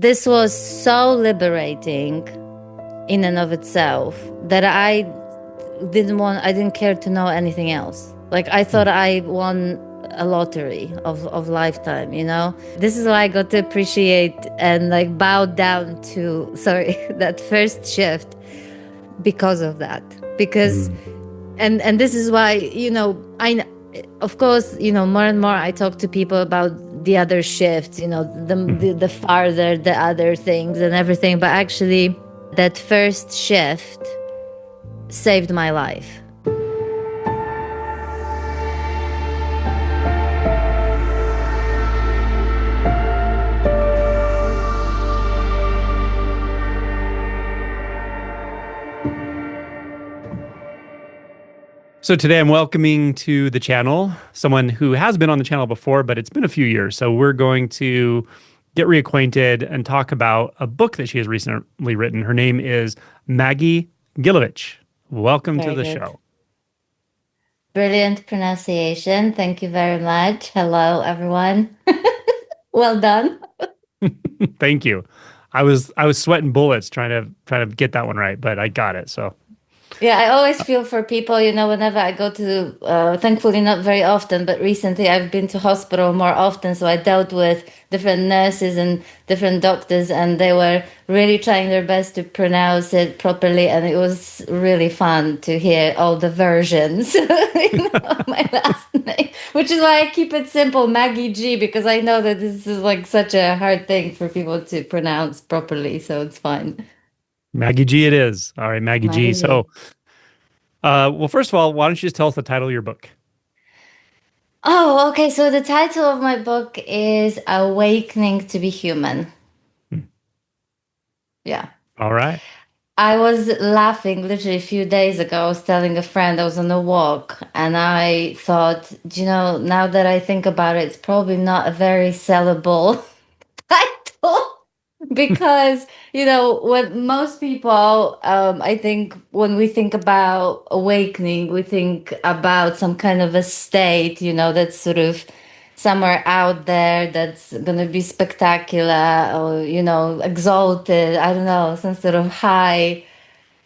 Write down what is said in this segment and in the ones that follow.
this was so liberating in and of itself that I didn't care to know anything else. Like, I thought I won a lottery of lifetime, you know? This is why I got to appreciate and like bow down to, sorry, that first shift because of that. Because, and this is why, you know, of course, you know, more and more I talk to people about the other shifts, you know, the farther, the other things and everything. But actually, that first shift saved my life. So today I'm welcoming to the channel someone who has been on the channel before, but it's been a few years. So we're going to get reacquainted and talk about a book that she has recently written. Her name is Maggie Gilovich. Welcome to the show. Brilliant pronunciation. Thank you very much. Hello, everyone. Well done. Thank you. I was sweating bullets trying to get that one right, but I got it. So yeah, I always feel for people, you know, whenever I go to, thankfully not very often, but recently I've been to hospital more often. So I dealt with different nurses and different doctors, and they were really trying their best to pronounce it properly. And it was really fun to hear all the versions of my last name, which is why I keep it simple, Maggie G, because I know that this is like such a hard thing for people to pronounce properly. So it's fine. Maggie G it is. All right, Maggie G. So, well, first of all, why don't you just tell us the title of your book? Oh, okay. So the title of my book is Awakening to be Human. Yeah. All right. I was laughing literally a few days ago. I was telling a friend I was on a walk, and I thought, you know, now that I think about it, it's probably not a very sellable title. Because, you know, when most people, I think when we think about awakening, we think about some kind of a state, you know, that's sort of somewhere out there that's going to be spectacular or, you know, exalted, I don't know, some sort of high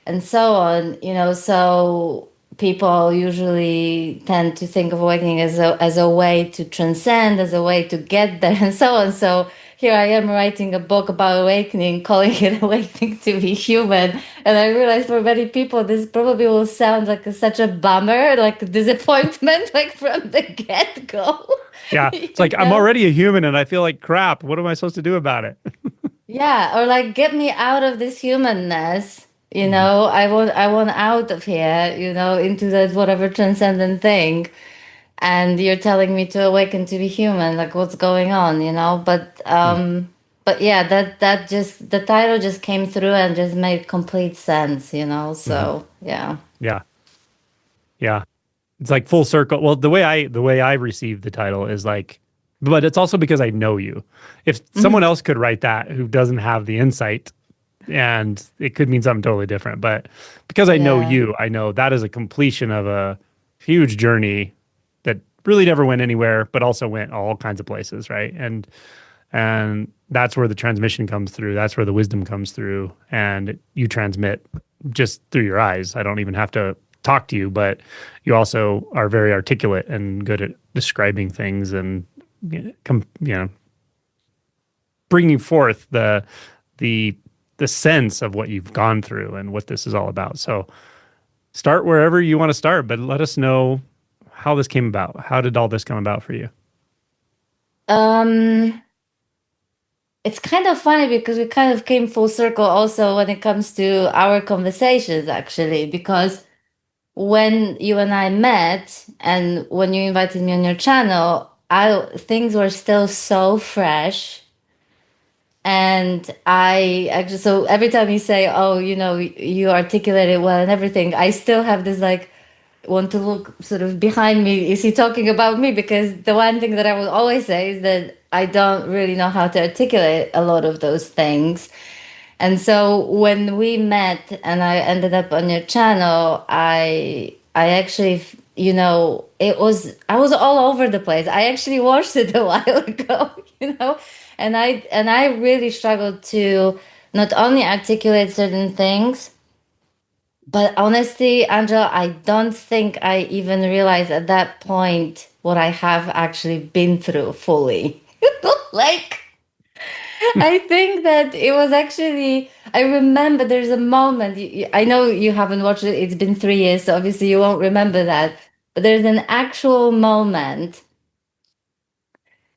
and so on, you know. So people usually tend to think of awakening as a way to transcend, as a way to get there and so on. So here I am writing a book about awakening, calling it Awakening to be Human. And I realized for many people, this probably will sound like such a bummer, like a disappointment, like from the get-go. Yeah, it's like, I'm already a human and I feel like crap. What am I supposed to do about it? Yeah, or like, get me out of this humanness. You know, I want out of here, you know, into that whatever transcendent thing. And you're telling me to awaken to be human, like what's going on, you know? But yeah, that just, the title just came through and just made complete sense, you know? So yeah. Yeah. Yeah. It's like full circle. Well, the way I received the title is like, but it's also because I know you. If someone else could write that who doesn't have the insight, and it could mean something totally different, but because I know you, I know that is a completion of a huge journey that really never went anywhere, but also went all kinds of places, right? And that's where the transmission comes through. That's where the wisdom comes through, and you transmit just through your eyes. I don't even have to talk to you, but you also are very articulate and good at describing things and bringing forth the sense of what you've gone through and what this is all about. So start wherever you want to start, but let us know how this came about. How did all this come about for you? It's kind of funny because we kind of came full circle also when it comes to our conversations, actually, because when you and I met and when you invited me on your channel, things were still so fresh. And I actually, so every time you say, oh, you know, you articulate it well and everything, I still have this like, want to look sort of behind me. Is he talking about me? Because the one thing that I will always say is that I don't really know how to articulate a lot of those things. And so when we met and I ended up on your channel, I actually, you know, I was all over the place. I actually watched it a while ago, you know, And I really struggled to not only articulate certain things, but honestly, Angela, I don't think I even realized at that point what I have actually been through fully. Like, I think that it was actually, I remember there's a moment, I know you haven't watched it, it's been 3 years, so obviously you won't remember that, but there's an actual moment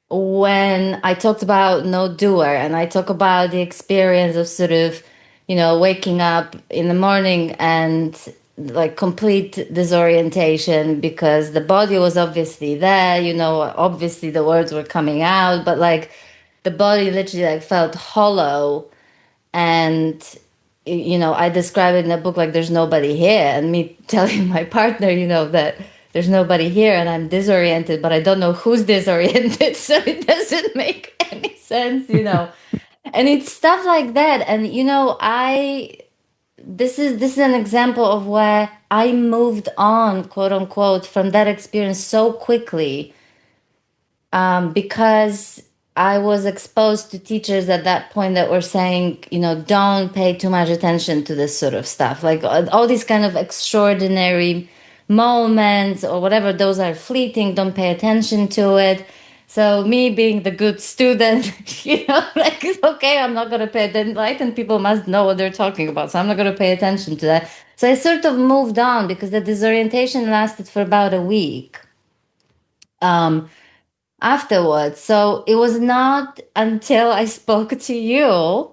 when I talked about no doer and I talk about the experience of sort of, waking up in the morning and like complete disorientation because the body was obviously there, obviously the words were coming out, but like the body literally like felt hollow. And I describe it in the book like there's nobody here, and me telling my partner, that there's nobody here and I'm disoriented, but I don't know who's disoriented, so it doesn't make any sense. And it's stuff like that. And I this is an example of where I moved on, quote unquote, from that experience so quickly, because I was exposed to teachers at that point that were saying, don't pay too much attention to this sort of stuff. Like all these kind of extraordinary moments or whatever, those are fleeting, don't pay attention to it. So me being the good student, like, it's okay, I'm not going to pay attention. Right? And people must know what they're talking about. So I'm not going to pay attention to that. So I sort of moved on because the disorientation lasted for about a week. Um, Afterwards. So it was not until I spoke to you,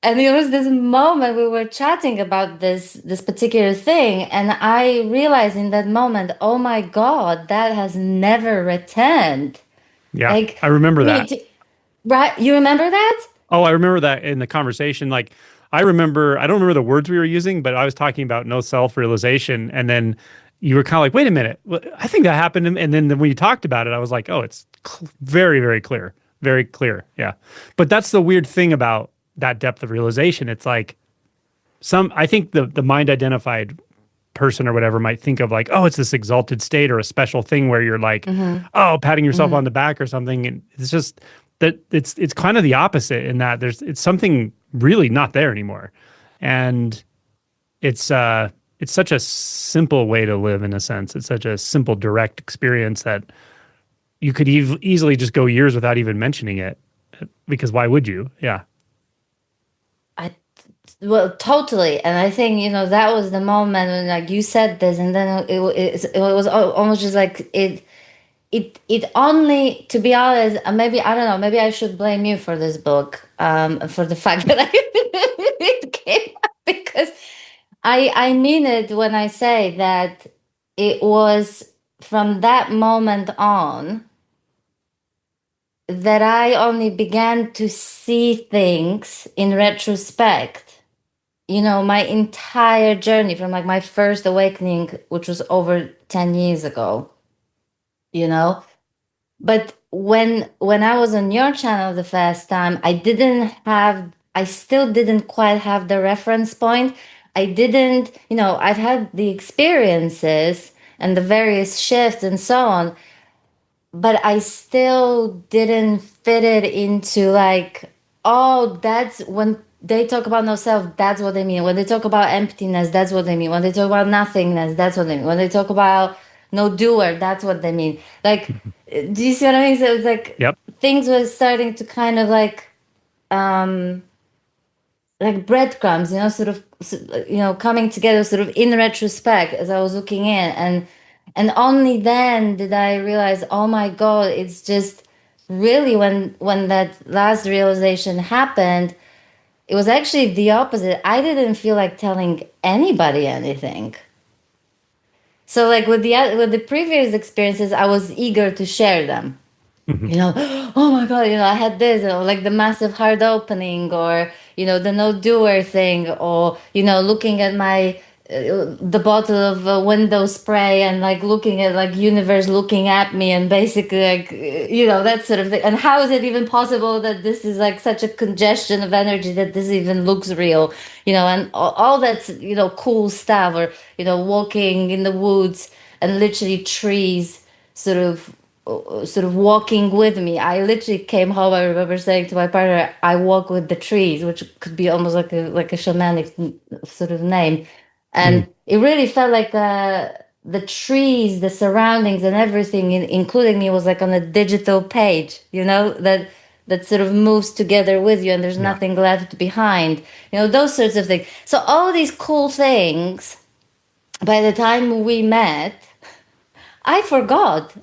and it was this moment we were chatting about this particular thing, and I realized in that moment, oh my God, that has never returned. Yeah, Like, I remember me, that. t- right? You remember that? Oh, I remember that in the conversation. Like, I don't remember the words we were using, but I was talking about no self-realization. And then you were kind of like, wait a minute, I think that happened. And then when you talked about it, I was like, oh, it's very, very clear. Very clear. Yeah. But that's the weird thing about that depth of realization. It's like I think the mind identified person or whatever might think of like, oh, it's this exalted state or a special thing where you're like, Mm-hmm. oh, patting yourself on Mm-hmm. the back or something. And it's just that it's kind of the opposite in that it's something really not there anymore. And it's such a simple way to live in a sense. It's such a simple, direct experience that you could easily just go years without even mentioning it because why would you? Yeah. I Well, totally. And I think, that was the moment when like you said this, and then it was almost just like it only, to be honest, maybe I don't know, maybe I should blame you for this book, for the fact that it came up, because I mean it when I say that it was from that moment on that I only began to see things in retrospect. My entire journey from like my first awakening, which was over 10 years ago, you know but when I was on your channel the first time, I still didn't quite have the reference point. I didn't, I've had the experiences and the various shifts and so on, but I still didn't fit it into like, oh, that's when they talk about no self, that's what they mean. When they talk about emptiness, that's what they mean. When they talk about nothingness, that's what they mean. When they talk about no doer, that's what they mean. Like, do you see what I mean? So it's like Yep. things were starting to kind of um like breadcrumbs, sort of, coming together, sort of in retrospect as I was looking in, and only then did I realize, oh my God, it's just really when that last realization happened, it was actually the opposite. I didn't feel like telling anybody anything. So like with the previous experiences, I was eager to share them. Mhm. Oh my God, I had this, like the massive heart opening, or, the no doer thing, or, looking at the bottle of window spray and like looking at like universe looking at me and basically like, that sort of thing. And how is it even possible that this is like such a congestion of energy that this even looks real, and all that's, cool stuff, or, walking in the woods and literally trees sort of sort of walking with me. I literally came home. I remember saying to my partner, "I walk with the trees," which could be almost like a shamanic sort of name, Mm. and it really felt like the trees, the surroundings, and everything, including me, was like on a digital page. That sort of moves together with you, and there's Yeah. nothing left behind. Those sorts of things. So all these cool things. By the time we met, I forgot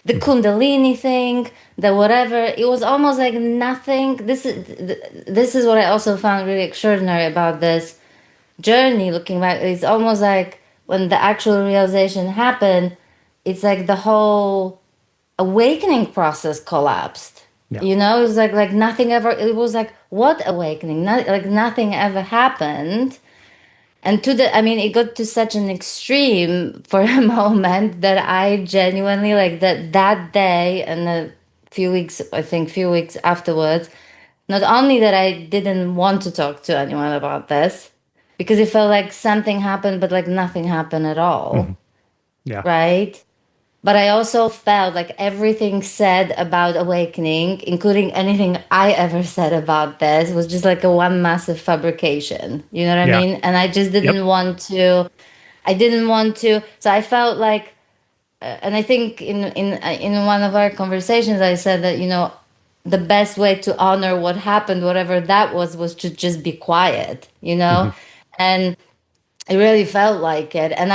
the Mhm. kundalini thing, the whatever. It was almost like nothing. This is what I also found really extraordinary about this journey. Looking back, it's almost like when the actual realization happened, it's like the whole awakening process collapsed. Yeah. It was like nothing ever. It was like what awakening? Not like nothing ever happened. And I mean, it got to such an extreme for a moment that I genuinely like that day and a few weeks, I think, few weeks afterwards. Not only that I didn't want to talk to anyone about this because it felt like something happened, but like nothing happened at all, Mhm. Yeah. right? But I also felt like everything said about awakening, including anything I ever said about this, was just like a one massive fabrication. You know what I Yeah. mean? And I just Yep. didn't want to. I didn't want to. So I felt like, and I think in one of our conversations, I said that the best way to honor what happened, whatever that was to just be quiet. Mhm. And it really felt like it, and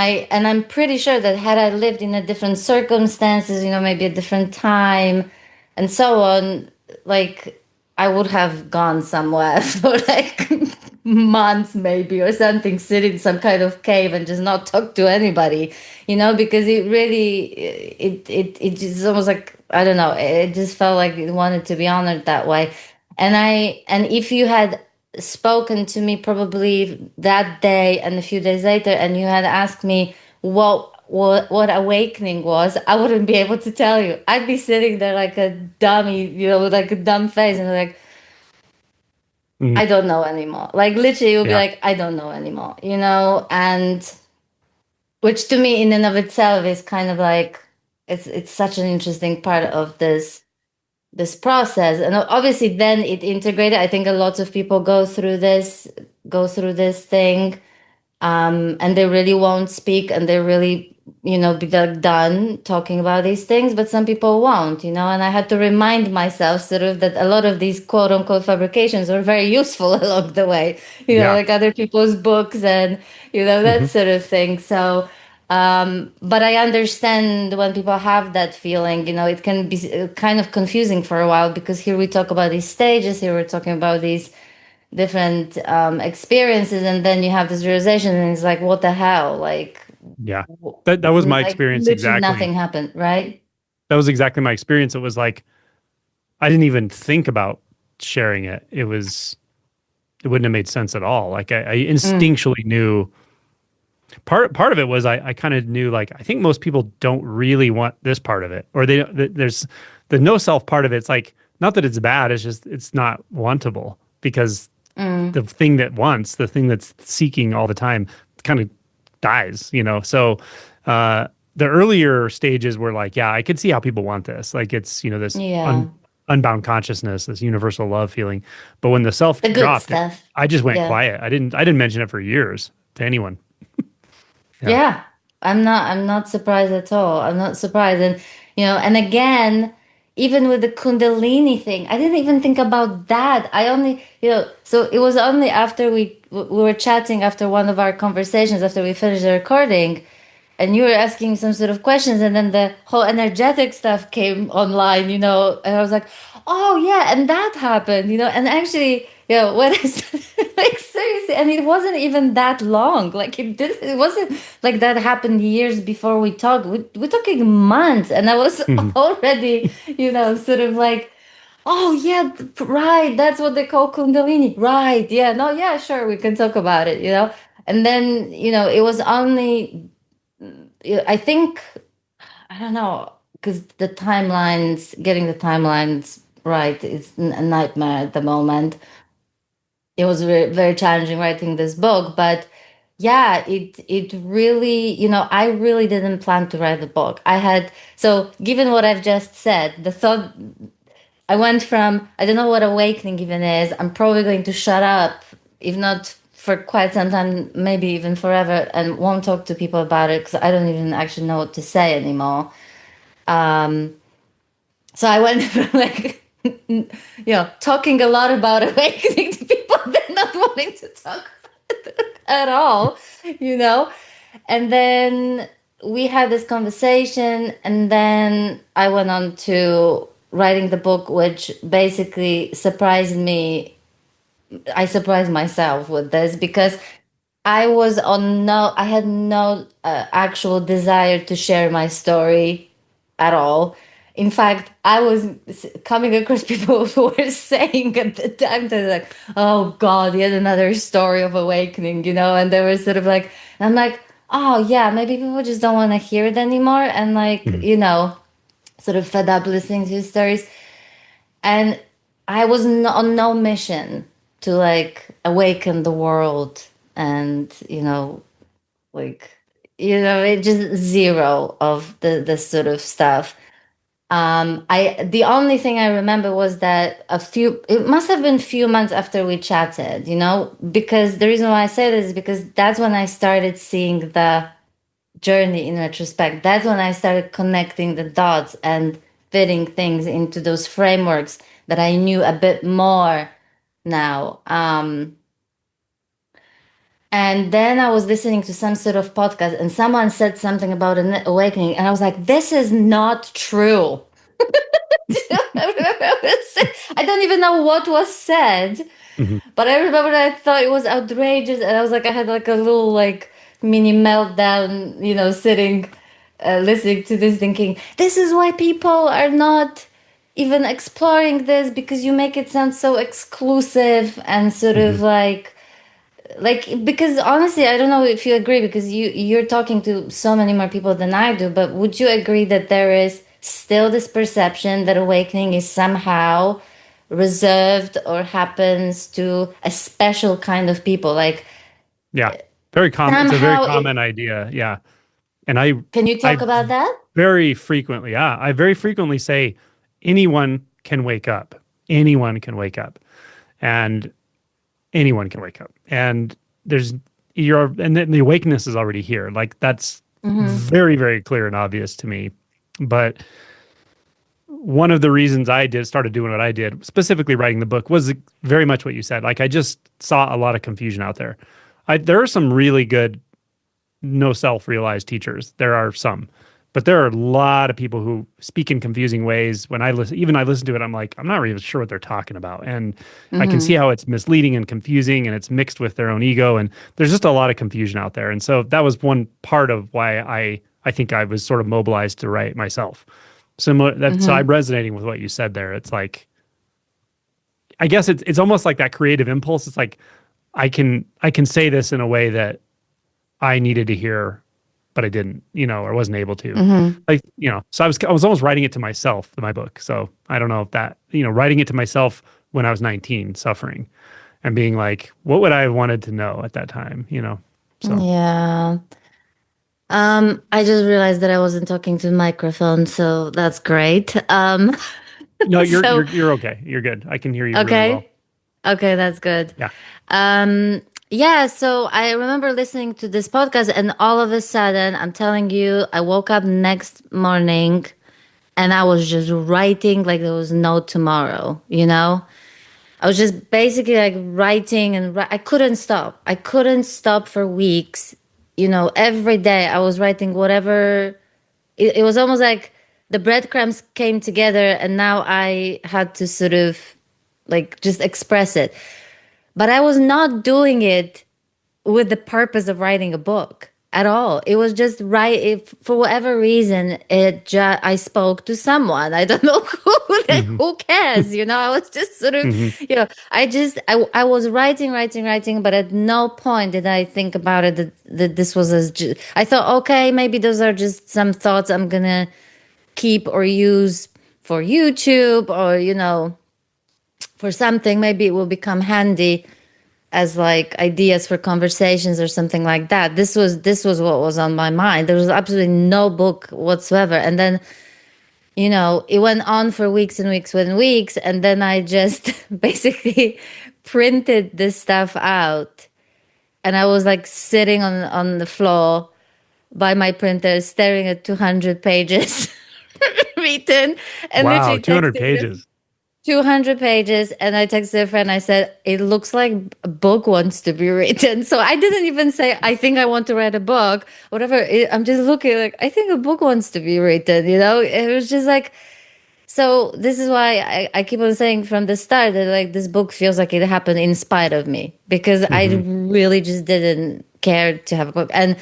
I'm pretty sure that had I lived in a different circumstances, maybe a different time, and so on, like I would have gone somewhere for like months, maybe or something, sit in some kind of cave and just not talk to anybody, because it really, it just almost like I don't know, it just felt like it wanted to be honored that way, and if you had spoken to me probably that day and a few days later and you had asked me what awakening was, I wouldn't be able to tell you. I'd be sitting there like a dummy, with like a dumb face and like Mhm. I don't know anymore. Like literally it would be Yeah. like I don't know anymore, and which to me in and of itself is kind of like it's such an interesting part of this process, and obviously then it integrated. I think a lot of people go through this thing, and they really won't speak and they really be like done talking about these things, but some people won't, and I had to remind myself sort of that a lot of these quote unquote fabrications are very useful along the way, Yeah. like other people's books and that Mhm. sort of thing. So but I understand when people have that feeling, it can be kind of confusing for a while because here we talk about these stages, here we're talking about these different experiences, and then you have this realization, and it's like, what the hell? Like, Yeah. That was my like experience literally exactly. nothing happened, right? That was exactly my experience. It was like I didn't even think about sharing it. It wouldn't have made sense at all. Like I Mm, instinctually knew part of it was I kind of knew like I think most people don't really want this part of it, or there's the no self part of it. It's like not that it's bad, it's just it's not wantable because mm, the thing that's seeking all the time kind of dies, So the earlier stages were like, yeah, I could see how people want this. Like it's, this yeah, unbound consciousness, this universal love feeling. But when the self the good dropped, stuff. I just went Yeah, quiet. I didn't mention it for years to anyone. Yeah. yeah. I'm not surprised at all. I'm not surprised, and again, even with the Kundalini thing, I didn't even think about that. I only, so it was only after we were chatting after one of our conversations after we finished the recording, and you were asking some sort of questions, and then the whole energetic stuff came online, and I was like, oh yeah, and that happened, and actually, when I like seriously, and it wasn't even that long, like it wasn't like that happened years before we talked. We're talking months, and I was Mhm. already, sort of like, oh yeah, right, that's what they call Kundalini, right? Yeah, no, yeah, sure, we can talk about it, and then it was only, I think, I don't know, because getting the timelines right is a nightmare at the moment. It was very, very challenging writing this book, but yeah, it really, I really didn't plan to write the book. So given what I've just said, the thought I went from, I don't know what awakening even is. I'm probably going to shut up, if not for quite some time, maybe even forever, and won't talk to people about it because I don't even actually know what to say anymore. So I went from like, talking a lot about awakening to people then not wanting to talk at all, you know? And then we had this conversation, and then I went on to writing the book, which basically surprised me. I surprised myself with this because I had no actual desire to share my story at all. In fact, I was coming across people who were saying at the time, they're like, "Oh God, yet another story of awakening," and they were sort of like, and I'm like, "Oh yeah, maybe people just don't want to hear it anymore," and like, Mhm. sort of fed up listening to stories. And I was on no mission to like awaken the world and like it just zero of the sort of stuff. I The only thing I remember was that it must have been few months after we chatted, because the reason why I say this is because that's when I started seeing the journey in retrospect. That's when I started connecting the dots and fitting things into those frameworks that I knew a bit more now. And then I was listening to some sort of podcast, and someone said something about an awakening, and I was like, "This is not true." I don't even know what was said, Mhm. but I remember I thought it was outrageous, and I was like, I had like a little like mini meltdown, sitting, listening to this, thinking, this is why people are not even exploring this because you make it sound so exclusive and sort of Mhm. like because honestly I don't know if you agree because you're talking to so many more people than I do, but would you agree that there is still this perception that awakening is somehow reserved or happens to a special kind of people, like Yeah. Very common. It's a very somehow it common idea. Yeah. And I, can you I talk about that? very frequently, yeah, I very frequently say anyone can wake up. Anyone can wake up. And anyone can wake up. And there's, and then the awakeness is already here. Like that's Mm-hmm. very, very clear and obvious to me. But one of the reasons I started doing what I did, specifically writing the book, was very much what you said. Like I just saw a lot of confusion out there. There are some really good no self-realized teachers. There are some, but there are a lot of people who speak in confusing ways. When I listen, even I listen to it, I'm like, I'm not really sure what they're talking about, and I can see Mm-hmm. how it's misleading and confusing, and it's mixed with their own ego, and there's just a lot of confusion out there. And so that was one part of why I think I was sort of mobilized to write myself. Similar that so I'm Mm-hmm. resonating with what you said there. It's like I guess it's almost like that creative impulse. It's like I can say this in a way that I needed to hear, but I didn't, or wasn't able to. Mm-hmm. Like, so I was almost writing it to myself, my book. So I don't know if that, writing it to myself when I was 19, suffering and being like, what would I have wanted to know at that time? So Yeah. I just realized that I wasn't talking to the microphone, so that's great. no, you're So you're you're okay. You're good. I can hear you really well. okay. Okay, that's good. Yeah. Yeah, so I remember listening to this podcast, and all of a sudden, I'm telling you, I woke up next morning and I was just writing like there was no tomorrow, I was just basically like writing and I couldn't stop. I couldn't stop for weeks. Every day I was writing whatever. It was almost like the breadcrumbs came together, and now I had to sort of like just express it. But I was not doing it with the purpose of writing a book at all. It was just right. If for whatever reason, I spoke to someone. I don't know Hmm. who cares. I was just sort of, Hmm. I was writing, writing, writing, but at no point did I think about it that this was I thought, okay, maybe those are just some thoughts I'm gonna keep or use for YouTube or for something. Maybe it will become handy. as like ideas for conversations or something like that. This was what was on my mind. There was absolutely no book whatsoever. And then, it went on for weeks and weeks and weeks, and then I just basically printed this stuff out, and I was like sitting on the floor by my printer staring at 200 pages written, and Wow, literally 200 texting the pages. 200 pages. And I texted a friend, I said, it looks like a book wants to be written. So I didn't even say, I think I want to write a book, whatever. I'm just looking like, I think a book wants to be written, It was just like, so this is why I keep on saying from the start that like this book feels like it happened in spite of me, because I Hmm. really just didn't care to have a book. And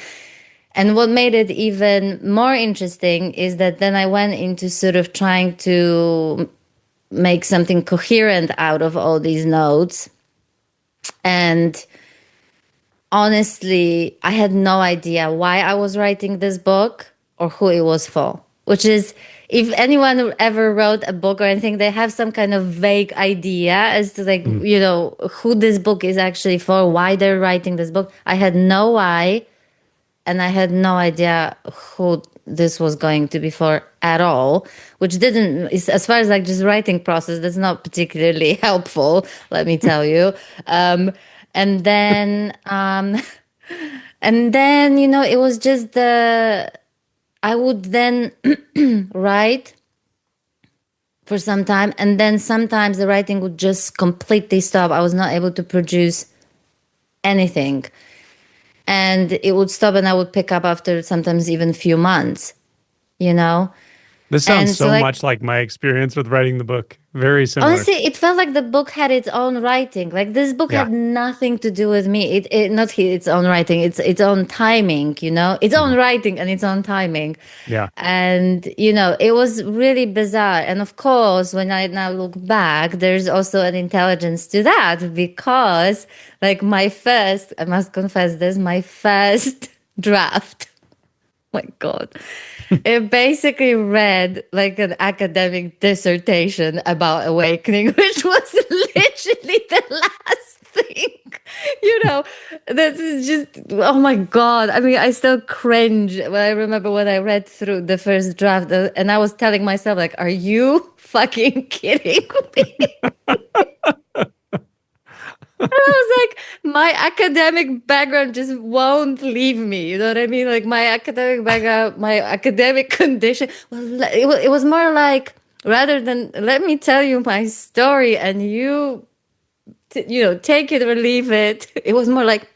what made it even more interesting is that then I went into sort of trying to make something coherent out of all these notes. And honestly, I had no idea why I was writing this book or who it was for. Which is, if anyone ever wrote a book or anything, they have some kind of vague idea as to like, who this book is actually for, why they're writing this book. I had no why, and I had no idea who this was going to be for at all, which didn't, as far as like just writing process, that's not particularly helpful, let me tell you. Um, and then, it was just I would then write for some time, and then sometimes the writing would just completely stop. I was not able to produce anything, and it would stop, and I would pick up after sometimes even a few months, you know? This sounds And so, so like, much like my experience with writing the book. Very similar. honestly, it felt like the book had its own writing. Like this book Yeah. had nothing to do with me. It not its own writing. It's its own timing. Its Hmm. own writing and its own timing. Yeah. And it was really bizarre. And of course, when I now look back, there's also an intelligence to that, because, like, I must confess this, my first draft. My God. It basically read like an academic dissertation about awakening, which was literally the last thing. You know, that's just, oh my God. I mean, I still cringe when I remember when I read through the first draft, and I was telling myself, like, are you fucking kidding me? I was like, my academic background just won't leave me. You know what I mean? Like my academic background, my academic condition. Well, it was more like, rather than let me tell you my story and take it or leave it. It was more like,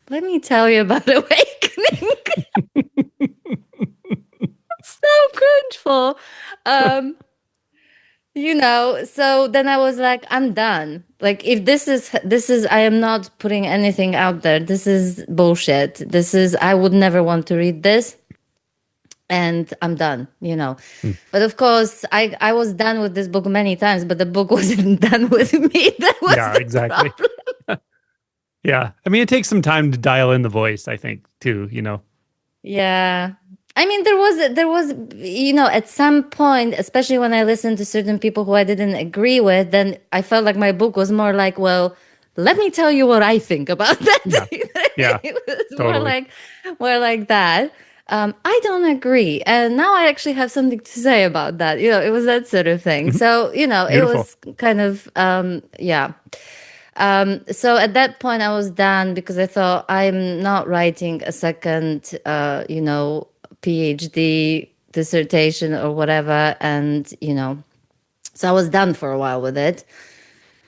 let me tell you about awakening. So cringeful. Um, so then I was like, I'm done. Like, if this is I am not putting anything out there. This is bullshit. I would never want to read this, and I'm done. Hmm. But of course, I was done with this book many times, but the book wasn't done with me. That was Yeah, the exactly. problem. Yeah. I mean, it takes some time to dial in the voice, I think, too, Yeah. I mean, there was, at some point, especially when I listened to certain people who I didn't agree with, then I felt like my book was more like, well, let me tell you what I think about that. Yeah. Yeah, It was totally. more like that. I don't agree. And now I actually have something to say about that. It was that sort of thing. Mhm. So, it Beautiful. was kind of, yeah. So at that point, I was done because I thought I'm not writing a second, PhD dissertation or whatever. And, so I was done for a while with it.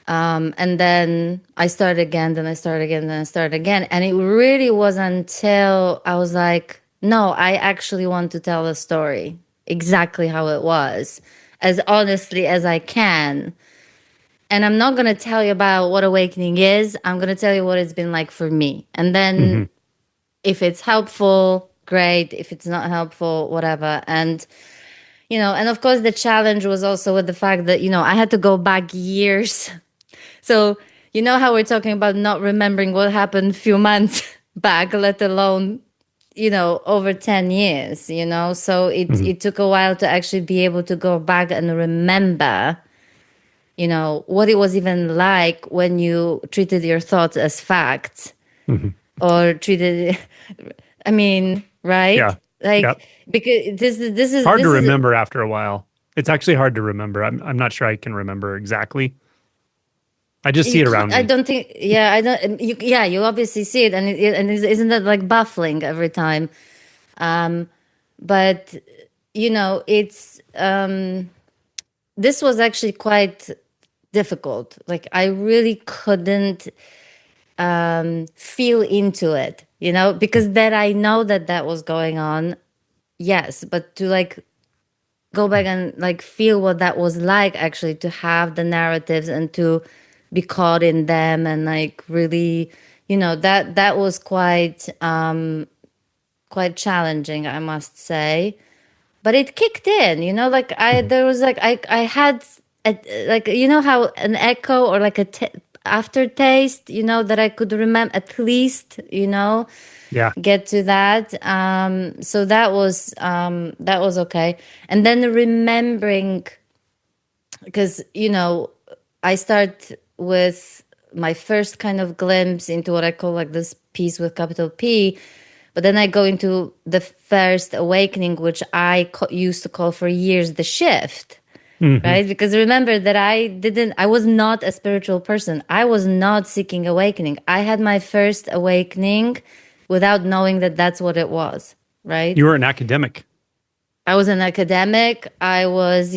And then I started again, then I started again, then I started again. And it really was until I was like, no, I actually want to tell the story exactly how it was, as honestly as I can. And I'm not going to tell you about what awakening is. I'm going to tell you what it's been like for me. And then Hmm. if it's helpful, great. If it's not helpful, whatever. And of course, the challenge was also with the fact that, I had to go back years. So, how we're talking about not remembering what happened a few months back, let alone, over 10 years. So it, Hmm. it took a while to actually be able to go back and remember what it was even like when you treated your thoughts as facts Hmm. or treated, I mean, right? Yeah. Yeah. Like, because Hard to this is remember after a while. It's actually hard to remember. I'm not sure I can remember exactly. I just see you it can't. around I me. don't think. Yeah, I don't. You obviously see it, and isn't that like baffling every time? But it's this was actually quite difficult. Like I really couldn't feel into it, because that I know that that was going on. Yes, but to like go back and like feel what that was like actually to have the narratives and to be caught in them and like really, that was quite challenging, I must say. But it kicked in, like I Mhm. there was like I had like how an echo or like aftertaste, that I could remember at least, Yeah. get to that. So that was okay. And then remembering, because I start with my first kind of glimpse into what I call like this peace with capital P, but then I go into the first awakening, which used to call for years the shift, Hmm. right? Because remember that I was not a spiritual person. I was not seeking awakening. I had my first awakening without knowing that that's what it was, right? You were an academic. I was an academic. I was,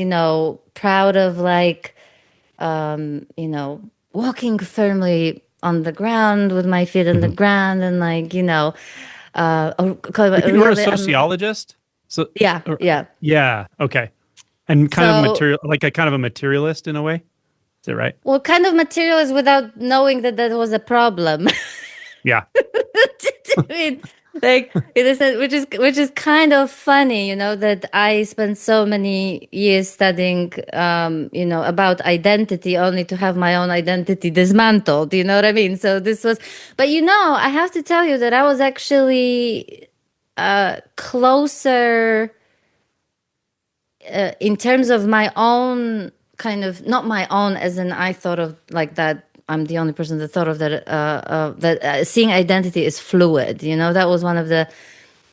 proud of like, walking firmly on the ground with my feet on the Hmm. ground and like, You were a really, sociologist. So, yeah, or- yeah. yeah. Okay. And kind of So, material, like a kind of a materialist in a way. Is it right? what kind of material is without knowing that that was a problem? Yeah. I mean, like it is, which is kind of funny, that I spent so many years studying, about identity, only to have my own identity dismantled. You know what I mean? So this was, but I have to tell you that I was actually closer in terms of my own kind of, not my own as in I thought of like that I'm the only person that thought of that, seeing identity is fluid. That was one of the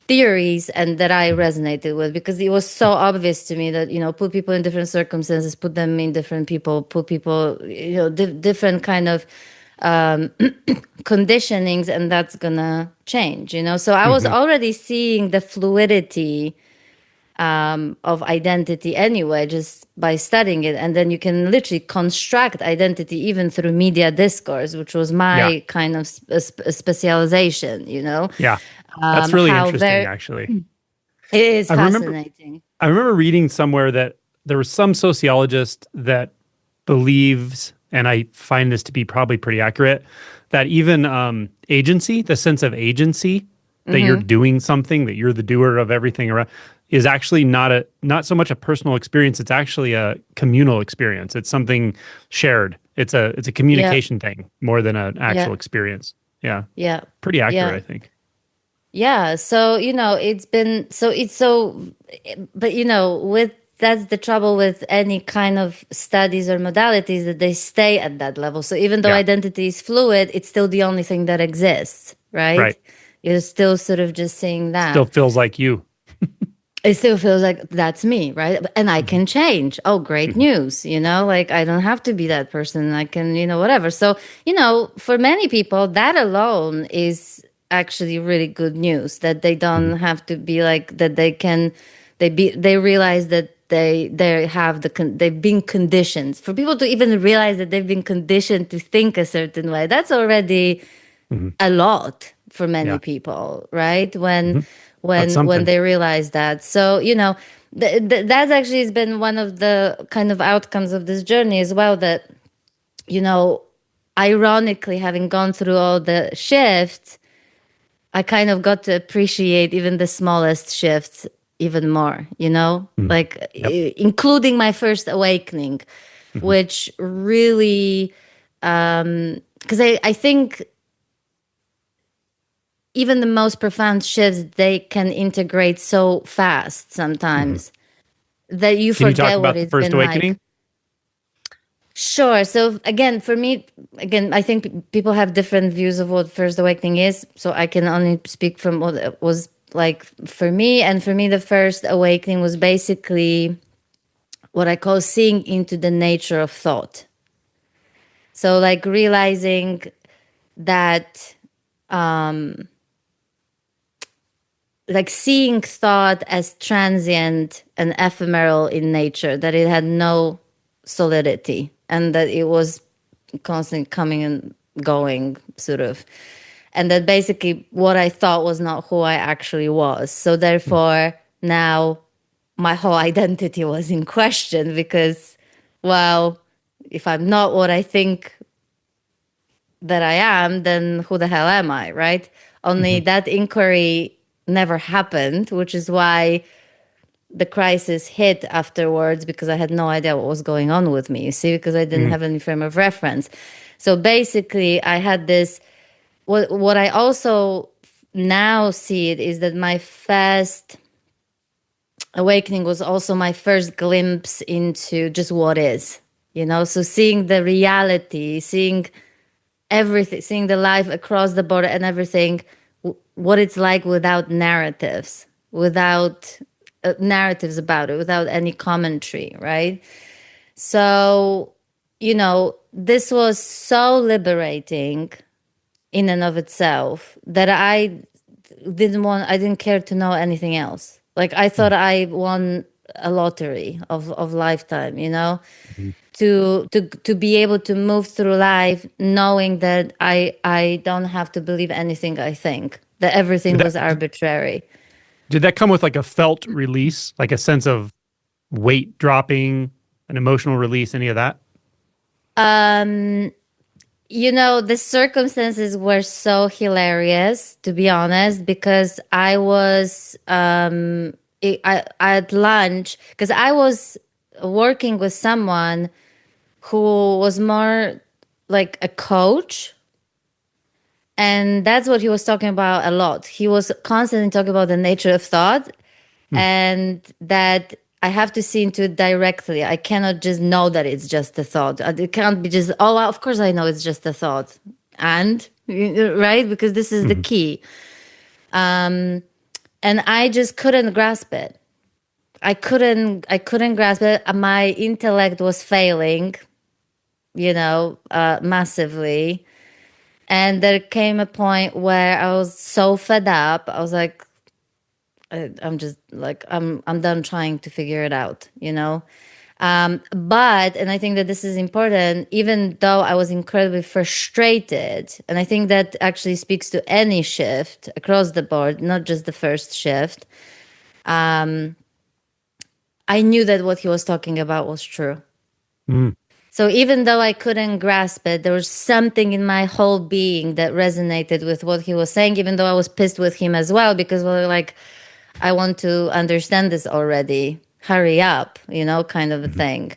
theories and that I Mhm. resonated with, because it was so obvious to me that put people in different circumstances, put them in different people, put people, different kind of conditionings, and that's gonna change. So I was Mhm. already seeing the fluidity of identity anyway, just by studying it. And then you can literally construct identity even through media discourse, which was Yeah. my kind of specialization, Yeah. That's really how interesting, very, actually. it is I remember fascinating. I remember reading somewhere that there was some sociologist that believes, and I find this to be probably pretty accurate, that even agency, the sense of agency, that you're Hmm. doing something, that you're the doer of everything around, is actually not so much a personal experience. It's actually a communal experience. It's something shared. It's a Yeah, communication thing more than an yeah, actual experience. Yeah, yeah, pretty accurate, yeah. I think. Yeah, so it's been so it's so, but with that's the trouble with any kind of studies or modalities, that they stay at that level. So even though Yeah, identity is fluid, it's still the only thing that exists, right? right. You're still sort of just seeing Still that. feels like you. It still feels like that's me, right? And I Hmm. can change. Oh, great Hmm. news. Like I don't have to be that person. I can, whatever. So, for many people, that alone is actually really good news, that they Hmm. don't have to be like that. They realize that they have they've been conditioned. For people to even realize that they've been conditioned to think a certain way, that's already Hmm. a lot for many Yeah. people, right? when Hmm. That's when something. they realize that. So that actually has been one of the kind of outcomes of this journey as well, that you know ironically, having gone through all the shifts, I kind of got to appreciate even the smallest shifts even more, Mhm. like Yep. including my first awakening, Hmm. which really, because I think even the most profound shifts, they can integrate so fast Hmm. sometimes that you Can you talk forget what about the it's first been like. awakening? Sure. So again, for me, again, I think people have different views of what first awakening is. So I can only speak from what it was like for me. And for me, the first awakening was basically what I call seeing into the nature of thought. So like realizing that like seeing thought as transient and ephemeral in nature, that it had no solidity and that it was constantly coming and going, sort of. And that basically what I thought was not who I actually was. So therefore, now my whole identity was in question because, well, if I'm not what I think that I am, then who the hell am I, right? Only Hmm. that inquiry never happened, which is why the crisis hit afterwards, because I had no idea what was going on with me, you see, because I didn't Hmm. have any frame of reference. So basically, I had this. What I also now see it is that my first awakening was also my first glimpse into just what is, so seeing the reality, seeing everything, seeing the life across the border and everything, what it's like without narratives, without narratives about it, without any commentary, right? So, this was so liberating in and of itself that I didn't care to know anything else. Like I thought I won a lottery of lifetime, Hmm. to be able to move through life knowing that I don't have to believe anything I think, that everything Did was that arbitrary. did that come with like a felt release, like a sense of weight dropping, an emotional release, any of that? The circumstances were so hilarious, to be honest, because I was I at lunch, because I was working with someone who was more like a coach. And that's what he was talking about a lot. He was constantly talking about the nature of thought, Hmm. and that I have to see into it directly. I cannot just know that it's just a thought. It can't be just, oh, well, of course I know it's just a thought. And, right? Because this is the Hmm. key. And I just couldn't grasp it. I couldn't grasp it. My intellect was failing, massively. And there came a point where I was so fed up. I was like, I'm just like, I'm done trying to figure it out, But, and I think that this is important, even though I was incredibly frustrated, and I think that actually speaks to any shift across the board, not just the first shift. I knew that what he was talking about was true. Hmm. So even though I couldn't grasp it, there was something in my whole being that resonated with what he was saying, even though I was pissed with him as well, because, well, like, I want to understand this already. Hurry up, kind of a Hmm. thing.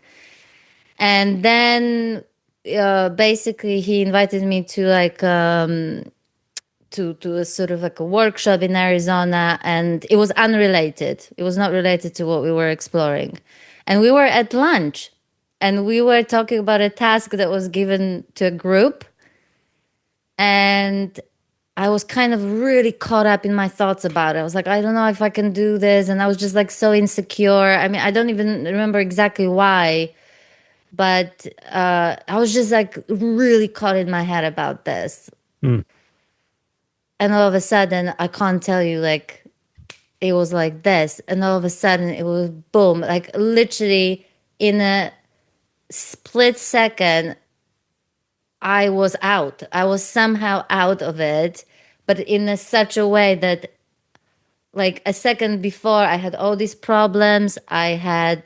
And then basically he invited me to like to a sort of like a workshop in Arizona, and it was unrelated. It was not related to what we were exploring. And we were at lunch and we were talking about a task that was given to a group, and I was kind of really caught up in my thoughts about it. I was like, I don't know if I can do this. And I was just like so insecure. I mean, I don't even remember exactly why, but I was just like really caught in my head about this. Hmm. And all of a sudden, I can't tell you, like, it was like this. And all of a sudden, it was boom, like literally in a split second, I was out. I was somehow out of it, but in such a way that, like, a second before, I had all these problems. My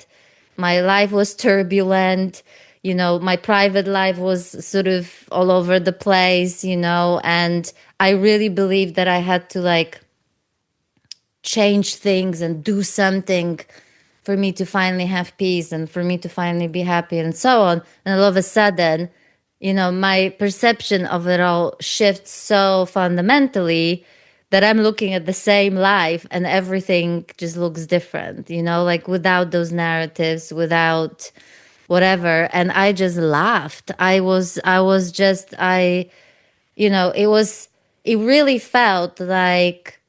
life was turbulent. My private life was sort of all over the place, and I really believed that I had to, like, change things and do something for me to finally have peace and for me to finally be happy and so on. And all of a sudden, my perception of it all shifts so fundamentally that I'm looking at the same life and everything just looks different, like without those narratives, whatever. And I just laughed. It really felt like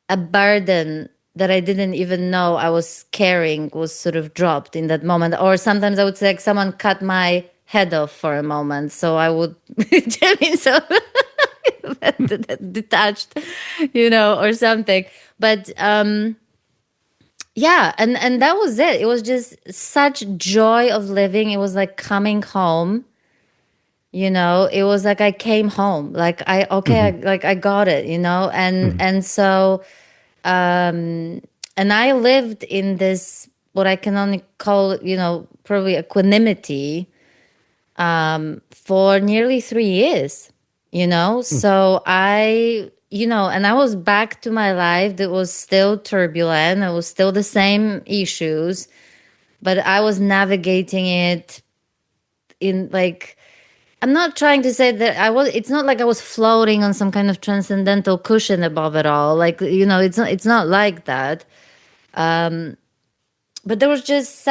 a burden that I didn't even know I was carrying was sort of dropped in that moment. Or sometimes I would say like someone cut my head off for a moment. So I would, I mean, so detached, or something. But yeah, and that was it. It was just such joy of living. It was like coming home. It was like I came home. Like Hmm. I got it. Hmm. And so and I lived in this what I can only call probably equanimity for nearly 3 years. So and I was back to my life that was still turbulent. It was still the same issues, but I was navigating it in like I'm not trying to say that it's not like I was floating on some kind of transcendental cushion above it all. Like, it's not like that. But there was just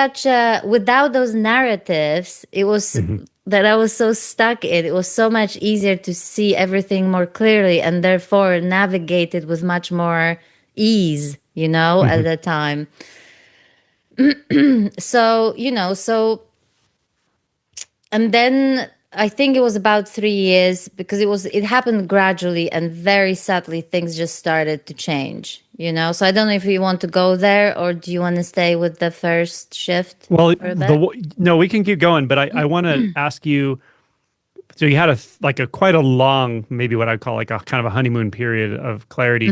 without those narratives, it was Hmm. that I was so stuck in. It was so much easier to see everything more clearly and therefore navigate it with much more ease, at Hmm. the time. So, and then I think it was about 3 years because it happened gradually and very subtly things just started to change. So I don't know if you want to go there or do you want to stay with the first shift Well, for a bit? no, we can keep going, but I want to ask you. So you had a quite a long, maybe what I'd call like a kind of a honeymoon period of clarity.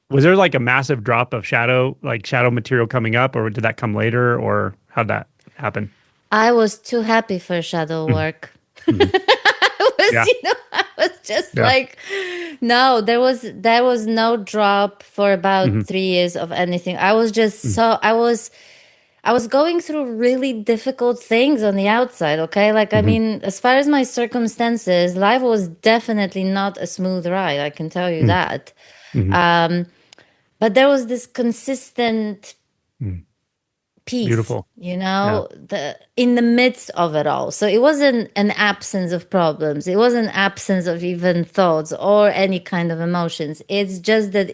Was there like a massive drop of shadow material coming up, or did that come later, or how'd that happen? I was too happy for shadow Mm-hmm. work. Hmm. Yeah. I was just Yeah. like, no, there was no drop for about Hmm. 3 years of anything. I was going through really difficult things on the outside, okay? Like, I Hmm. mean, as far as my circumstances, life was definitely not a smooth ride, I can tell you Hmm. that. Hmm. But there was this consistent Hmm. peace, Beautiful. Yeah. in the midst of it all. So it wasn't an absence of problems. It wasn't absence of even thoughts or any kind of emotions. It's just that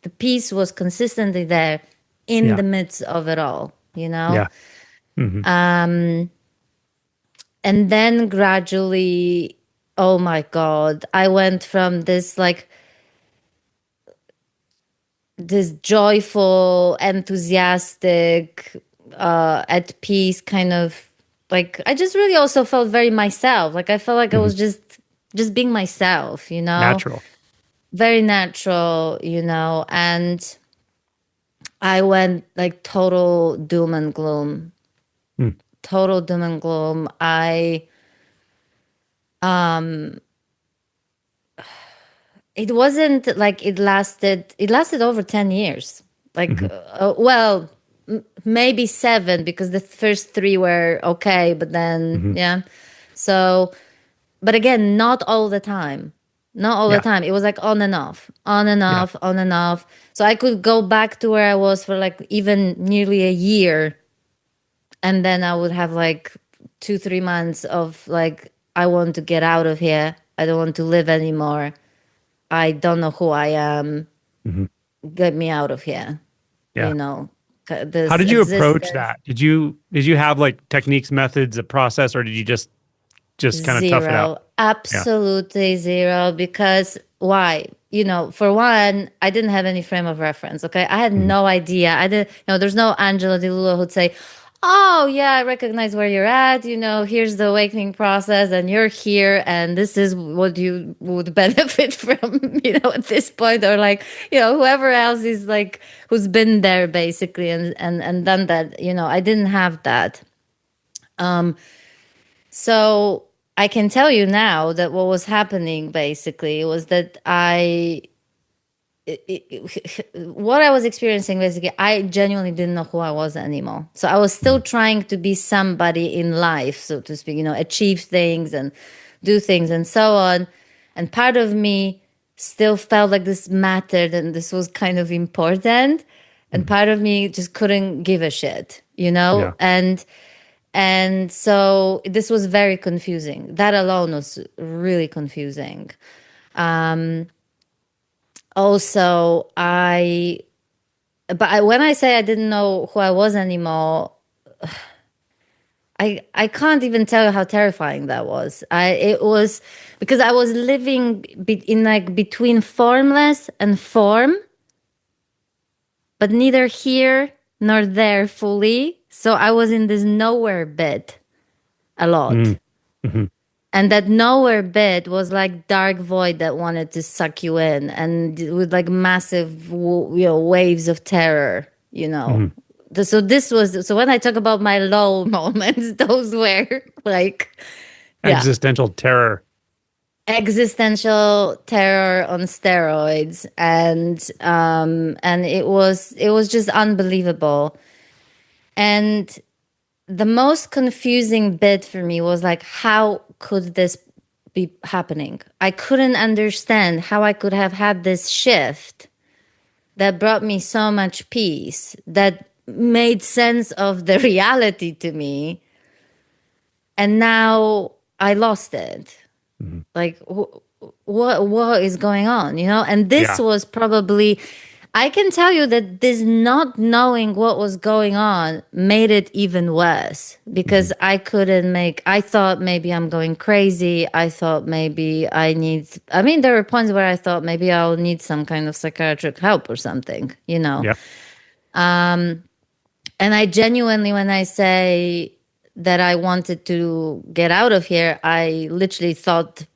the peace was consistently there in Yeah. the midst of it all. Yeah. Hmm. And then gradually, oh my God, I went from this joyful, enthusiastic, at peace kind of like I just really also felt very myself. Like I felt like I Hmm. was just being myself. Natural. Very natural. And I went like total doom and gloom. Mm. Total doom and gloom. It wasn't like it lasted over 10 years. Like, Hmm. well, maybe 7 because the first 3 were okay, but then, Hmm. yeah. So, but again, not all the time. Not all the Yeah. time. It was like on and off, on and Yeah. off, on and off. So I could go back to where I was for like even nearly a year. And then I would have like 2, 3 months of like, I want to get out of here. I don't want to live anymore. I don't know who I am. Hmm. Get me out of here. Yeah. How This did you approach existence. that? Did you have like techniques, methods, a process, or did you just kind of tough it out? Zero. Yeah. Absolutely zero. Because why? For one, I didn't have any frame of reference. Okay. I had Hmm. no idea. I didn't, there's no Angela Di Lullo who'd say, oh, yeah, I recognize where you're at. Here's the awakening process, and you're here, and this is what you would benefit from, at this point. Or like, whoever else is like, who's been there basically and done that. I didn't have that. So I can tell you now that what was happening basically was that what I was experiencing basically, I genuinely didn't know who I was anymore. So I was still Hmm. trying to be somebody in life, so to speak, achieve things and do things and so on. And part of me still felt like this mattered and this was kind of important. And Hmm. part of me just couldn't give a shit. Yeah. And And so this was very confusing. That alone was really confusing. Also, when I say I didn't know who I was anymore, I can't even tell you how terrifying that was. It was because I was living in like between formless and form, but neither here nor there fully. So I was in this nowhere bit a lot. Mm. Hmm. And that nowhere bit was like dark void that wanted to suck you in, and with like massive, waves of terror. Hmm. So this was so when I talk about my low moments, those were like, yeah, Existential terror. existential terror on steroids, and it was just unbelievable. And the most confusing bit for me was like, how could this be happening? I couldn't understand how I could have had this shift that brought me so much peace, that made sense of the reality to me, and now I lost it. Hmm. Like, what is going on, and this Yeah. was probably, I can tell you that this not knowing what was going on made it even worse, Hmm. because I thought maybe I'm going crazy. I thought maybe there were points where I thought maybe I'll need some kind of psychiatric help or something. Yeah. And I genuinely, when I say that I wanted to get out of here, I literally thought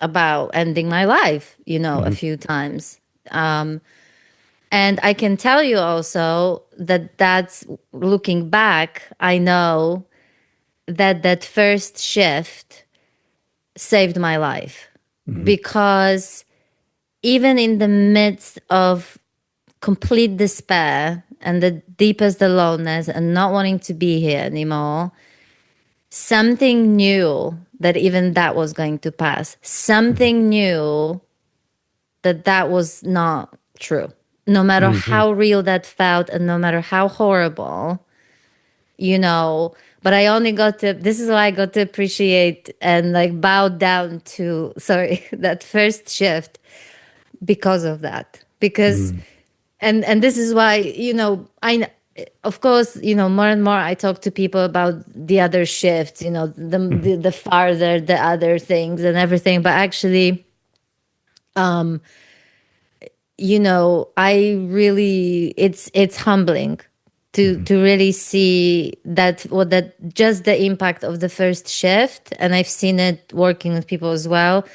about ending my life, a Hmm. few times. And I can tell you also that that's looking back, I know that first shift saved my life, Hmm. because even in the midst of complete despair and the deepest aloneness and not wanting to be here anymore, something knew that even that was going to pass. Something knew that that was not true. No matter Hmm. how real that felt and no matter how horrible, you know. But I only got to, this is why I got to appreciate and like bow down to, sorry, that first shift because of that. Because, Hmm. and this is why, of course, more and more I talk to people about the other shifts, Hmm. the farther, the other things and everything. But actually, I really, it's humbling to Hmm. really see that just the impact of the first shift, and I've seen it working with people as well,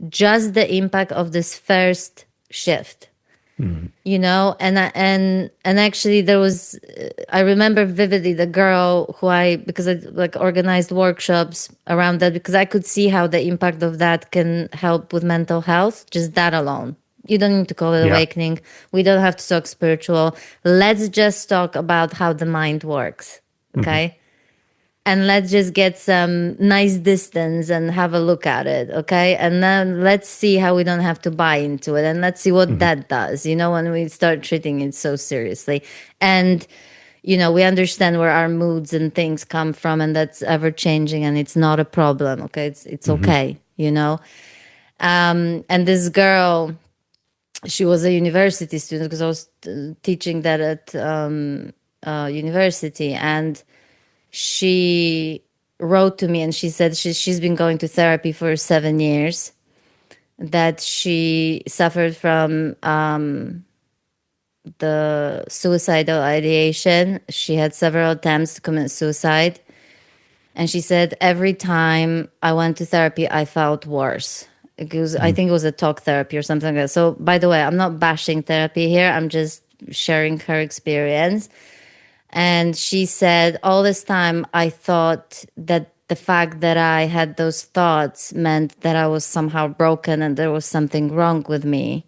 just the impact of this first shift, Hmm. and actually there was, I remember vividly the girl who because I like organized workshops around that, because I could see how the impact of that can help with mental health, just that alone. You don't need to call it Yeah. awakening. We don't have to talk spiritual. Let's just talk about how the mind works. Hmm. Okay, and let's just get some nice distance and have a look at it. Okay, and then let's see how we don't have to buy into it, and let's see what Hmm. that does, when we start treating it so seriously. And we understand where our moods and things come from, and that's ever changing, and it's not a problem. Okay, it's Hmm. okay. And this girl, she was a university student, because I was teaching that at university, and she wrote to me and she said she's been going to therapy for 7 years, that she suffered from the suicidal ideation. She had several attempts to commit suicide. And she said, every time I went to therapy, I felt worse. I Hmm. think it was a talk therapy or something like that. So, by the way, I'm not bashing therapy here. I'm just sharing her experience. And she said, all this time, I thought that the fact that I had those thoughts meant that I was somehow broken and there was something wrong with me.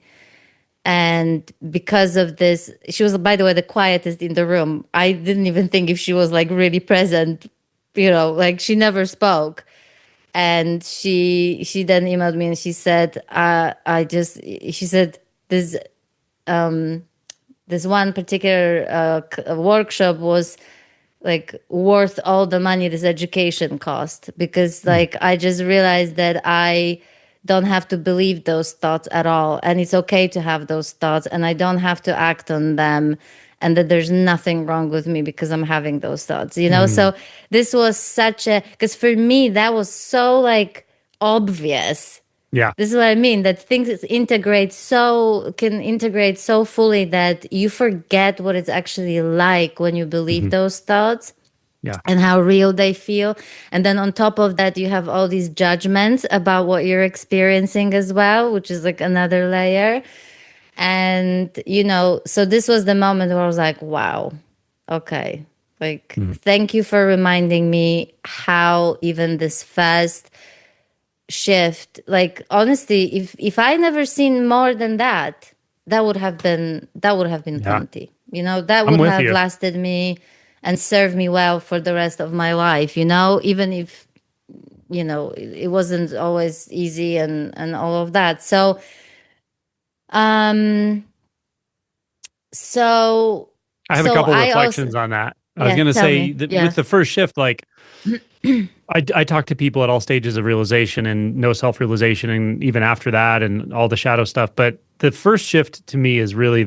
And because of this, she was, by the way, the quietest in the room. I didn't even think if she was like really present, like she never spoke. And she then emailed me and she said, she said, this this one particular workshop was like worth all the money this education cost, because Mm. like I just realized that I don't have to believe those thoughts at all, and it's okay to have those thoughts, and I don't have to act on them, and that there's nothing wrong with me because I'm having those thoughts, you know. Mm. So this was such a, because for me that was so like obvious. Yeah. This is what I mean, that things can integrate so fully that you forget what it's actually like when you believe Hmm. those thoughts Yeah. and how real they feel. And then on top of that, you have all these judgments about what you're experiencing as well, which is like another layer. And, you know, so this was the moment where I was like, wow, okay. Like, Mm. thank you for reminding me how even this fast shift, like honestly, if I never seen more than that, that would have been Yeah. plenty, you know, that I'm would with have you. lasted me and served me well for the rest of my life, you know, even if, you know, it wasn't always easy and all of that. Um so I have a so couple I also, reflections on that. I was yeah, going to tell say me, that yeah. with the first shift, like I talk to people at all stages of realization and no self realization, and even after that, and all the shadow stuff. But the first shift to me is really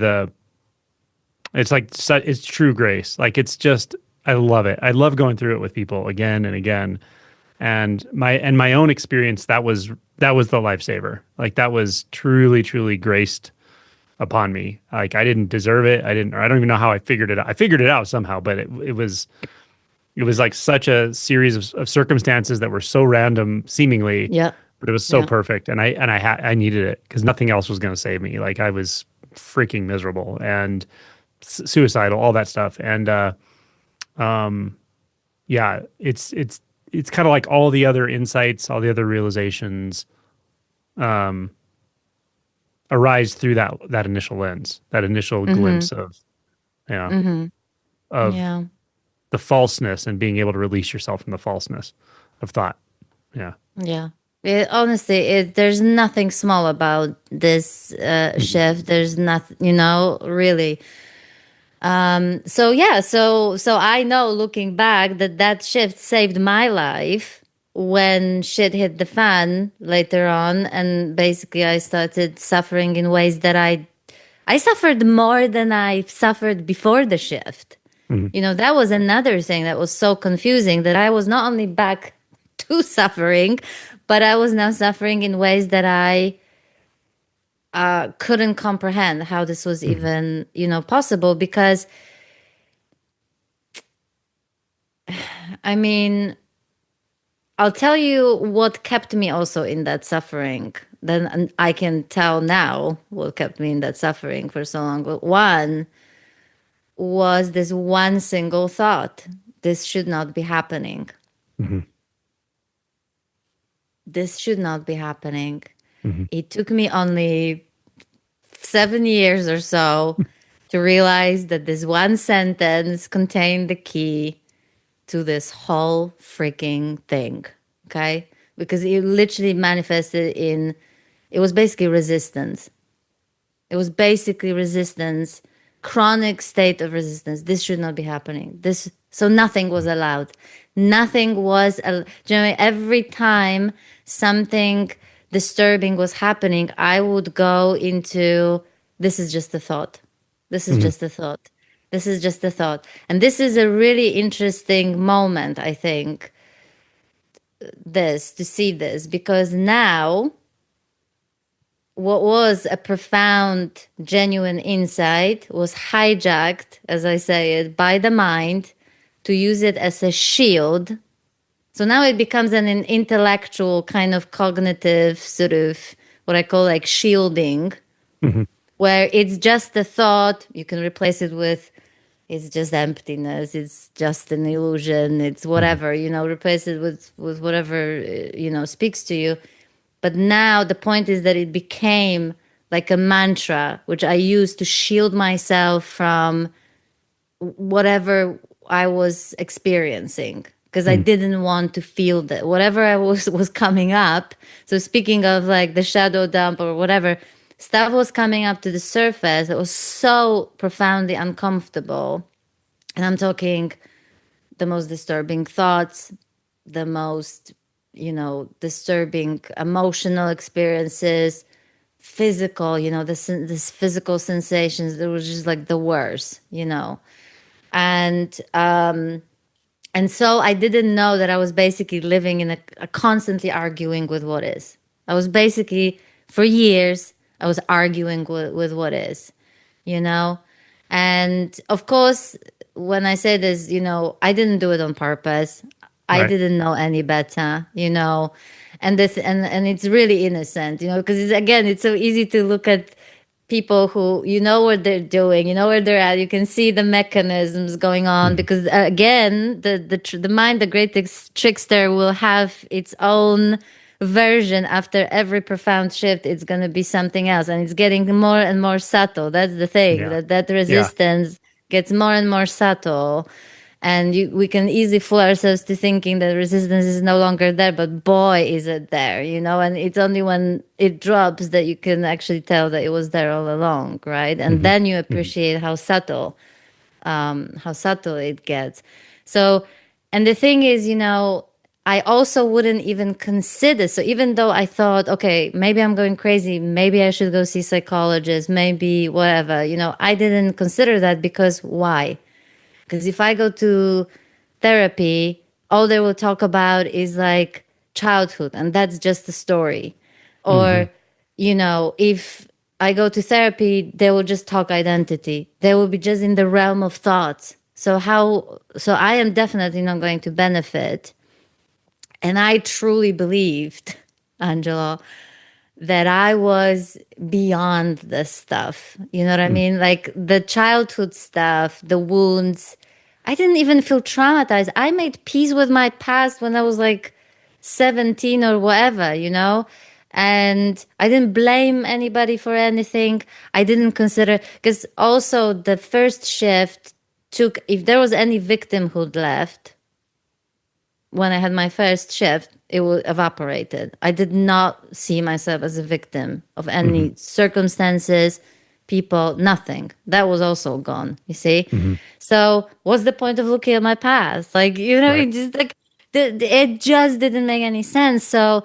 it's like it's true grace. Like it's just, I love it. I love going through it with people again and again. And my own experience, that was the lifesaver. Like that was truly, truly graced upon me. Like I didn't deserve it. I don't even know how I figured it out. I figured it out somehow, but it was like such a series of circumstances that were so random seemingly, Yeah, but it was so yeah. perfect. And I needed it because nothing else was going to save me. Like I was freaking miserable and suicidal, all that stuff. And yeah, it's kind of like all the other insights, all the other realizations um, arise through that initial lens, that initial Mm-hmm. glimpse of, yeah, Mm-hmm. of Yeah. the falseness and being able to release yourself from the falseness of thought. Yeah. Yeah. Honestly, there's nothing small about this Mhm. shift. There's nothing, you know, really. So yeah, so I know looking back that that shift saved my life when shit hit the fan later on, and basically I started suffering in ways that I suffered more than I suffered before the shift. Mhm. You know, that was another thing that was so confusing, that I was not only back to suffering, but I was now suffering in ways that I couldn't comprehend how this was Mhm. even, you know, possible. Because, I mean, I'll tell you what kept me also in that suffering. Then I can tell now what kept me in that suffering for so long. But one was this one single thought: this should not be happening. Mhm. This should not be happening. Mhm. It took me only 7 years or so to realize that this one sentence contained the key to this whole freaking thing. Okay? Because it literally manifested in, it was basically resistance. It was basically resistance, chronic state of resistance. This should not be happening. So nothing was allowed. Nothing was, you know, every time something disturbing was happening, I would go into, this is just a thought. This is Mhm. just a thought. This is just a thought. And this is a really interesting moment, I think, to see this, because now what was a profound, genuine insight was hijacked, as I say it, by the mind to use it as a shield. So now it becomes an intellectual kind of cognitive sort of what I call like shielding, Mhm. where it's just a thought. You can replace it with, it's just emptiness, it's just an illusion, it's Mhm. whatever, you know, replace it with whatever, you know, speaks to you. But now the point is that it became like a mantra, which I use to shield myself from whatever I was experiencing, because I Mhm. didn't want to feel that whatever I was coming up. So speaking of like the shadow dump or whatever, stuff was coming up to the surface. It was so profoundly uncomfortable. And I'm talking the most disturbing thoughts, the most, disturbing emotional experiences, physical, this physical sensations that was just like the worst. And so I didn't know that I was basically living in a constantly arguing with what is. I was basically, for years, I was arguing with what is, you know? And of course, when I say this, I didn't do it on purpose. I Right. didn't know any better. And this and it's really innocent, because again, it's so easy to look at people who what they're doing, where they're at. You can see the mechanisms going on Hmm. because again, the mind, the great trickster, will have its own version. After every profound shift, it's going to be something else, and it's getting more and more subtle. That's the thing, Yeah. that Yeah. resistance gets more and more subtle. And we can easily fool ourselves to thinking that resistance is no longer there, but boy, is it there. And it's only when it drops that you can actually tell that it was there all along, right? And Hmm. then you Hmm. appreciate how subtle it gets. So, and the thing is, I also wouldn't even consider. So even though I thought, okay, maybe I'm going crazy, maybe I should go see psychologist, maybe whatever, I didn't consider that because why? Because if I go to therapy, all they will talk about is like childhood, and that's just a story. Hmm. Or, if I go to therapy, they will just talk identity. They will be just in the realm of thoughts. So I am definitely not going to benefit. And I truly believed, Angelo, that I was beyond this stuff. You know what I mean? Like the childhood stuff, the wounds. I didn't even feel traumatized. I made peace with my past when I was like 17 or whatever. And I didn't blame anybody for anything. I didn't consider, because also the first shift took, if there was any victimhood left, when I had my first shift, it was evaporated. I did not see myself as a victim of Hmm. any circumstances, people, nothing. That was also gone, you see? Hmm. So, what's the point of looking at my past? Like, Right. it just like, it just didn't make any sense. So,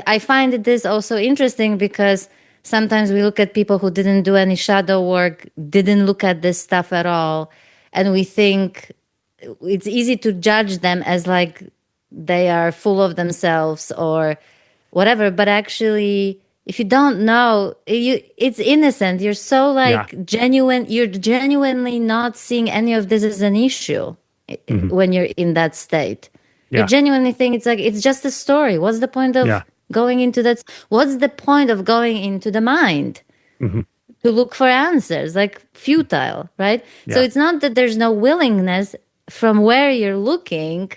I find this also interesting because sometimes we look at people who didn't do any shadow work, didn't look at this stuff at all, and we think it's easy to judge them as like they are full of themselves or whatever, but actually if you don't know, it's innocent. You're so Yeah. like genuine, you're genuinely not seeing any of this as an issue Hmm. when you're in that state. You Yeah. genuinely think it's like it's just a story. What's the point of Yeah. going into that? What's the point of going into the mind Hmm. to look for answers? Like futile, right? So Yeah. it's not that there's no willingness from where you're looking.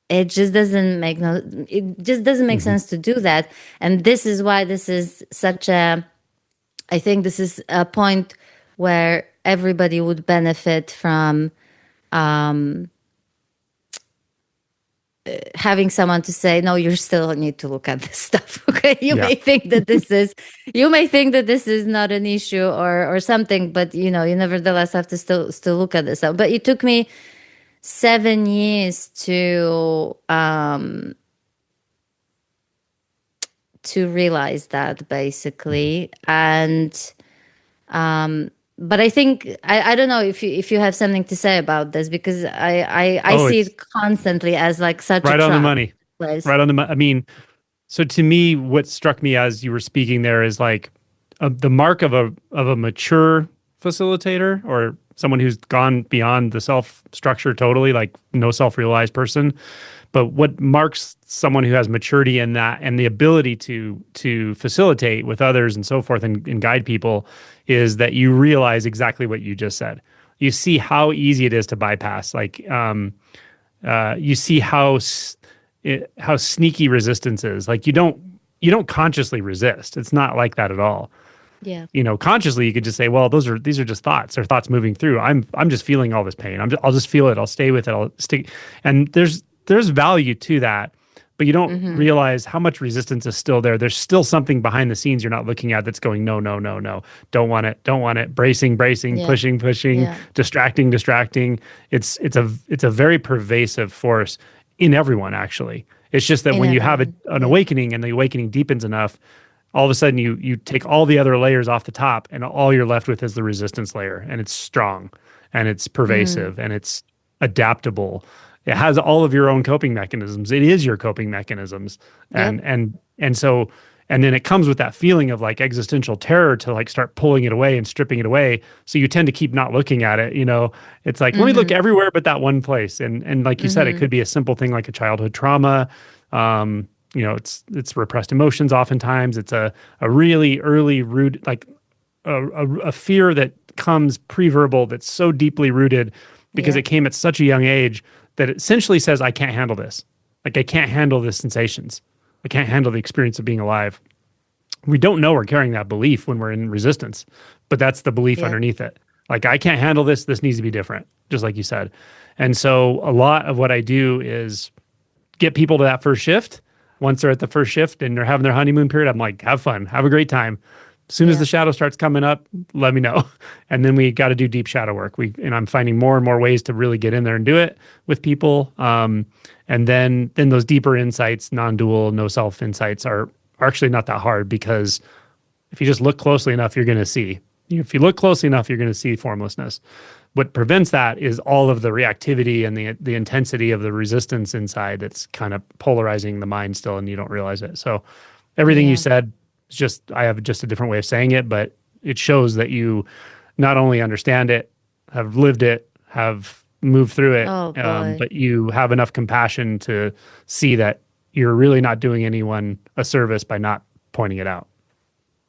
It just doesn't make Hmm. sense to do that. And this is why this is such a, I think this is a point where everybody would benefit from having someone to say, no, you still need to look at this stuff. Okay, you Yeah. may think that this is not an issue or something, but you nevertheless have to still look at this stuff. But it took me 7 years to realize that, Hmm. basically. And but I think I don't know if you have something to say about this, because I Oh, see it's it constantly as like such a right on the trap money. place. Right on the money. I mean, so to me, what struck me as you were speaking there is like the mark of a mature facilitator or someone who's gone beyond the self structure totally, like no self realized person. But what marks someone who has maturity in that and the ability to facilitate with others and so forth and guide people is that you realize exactly what you just said. You see how easy it is to bypass. Like you see how sneaky resistance is. Like you don't consciously resist. It's not like that at all. Yeah. Consciously you could just say, well, these are just thoughts. They're thoughts moving through. I'm just feeling all this pain. I'll just feel it. I'll stay with it. I'll stick. And there's value to that. but you don't Mm-hmm. realize how much resistance is still there. There's still something behind the scenes you're not looking at that's going, no, no, no, no, don't want it, don't want it, bracing, bracing, Yeah. pushing, pushing, Yeah. distracting, distracting. It's a very pervasive force in everyone, actually. It's just that In when you have everyone. an Yeah. awakening and the awakening deepens enough, all of a sudden you take all the other layers off the top, and all you're left with is the resistance layer, and it's strong, and it's Mm. pervasive, and it's adaptable. It has all of your own coping mechanisms. It is your coping mechanisms, and Yep. and and so and then it comes with that feeling of like existential terror to like start pulling it away and stripping it away. So you tend to keep not looking at it. It's like, let me look Mm-hmm. everywhere but that one place. And like you said, it Mm-hmm. could be a simple thing like a childhood trauma. It's repressed emotions. Oftentimes it's a really early root, like a fear that comes pre-verbal, that's so deeply rooted because it Yep. came at such a young age, that it essentially says, I can't handle this. Like, I can't handle the sensations. I can't handle the experience of being alive. We don't know we're carrying that belief when we're in resistance, but that's the belief Yep. underneath it. Like, I can't handle this. This needs to be different, just like you said. And so a lot of what I do is get people to that first shift. Once they're at the first shift and they're having their honeymoon period, I'm like, have fun, have a great time. As soon as the Yep. shadow starts coming up, let me know. And then we got to do deep shadow work. And I'm finding more and more ways to really get in there and do it with people. And then those deeper insights, non-dual, no self insights are actually not that hard, because if you just look closely enough, you're going to see. If you look closely enough, you're going to see formlessness. What prevents that is all of the reactivity and the intensity of the resistance inside that's kind of polarizing the mind still, and you don't realize it. So everything you Yeah. said is just, I have just a different way of saying it, but it shows that you not only understand it, have lived it, have moved through it, Oh boy. but you have enough compassion to see that you're really not doing anyone a service by not pointing it out.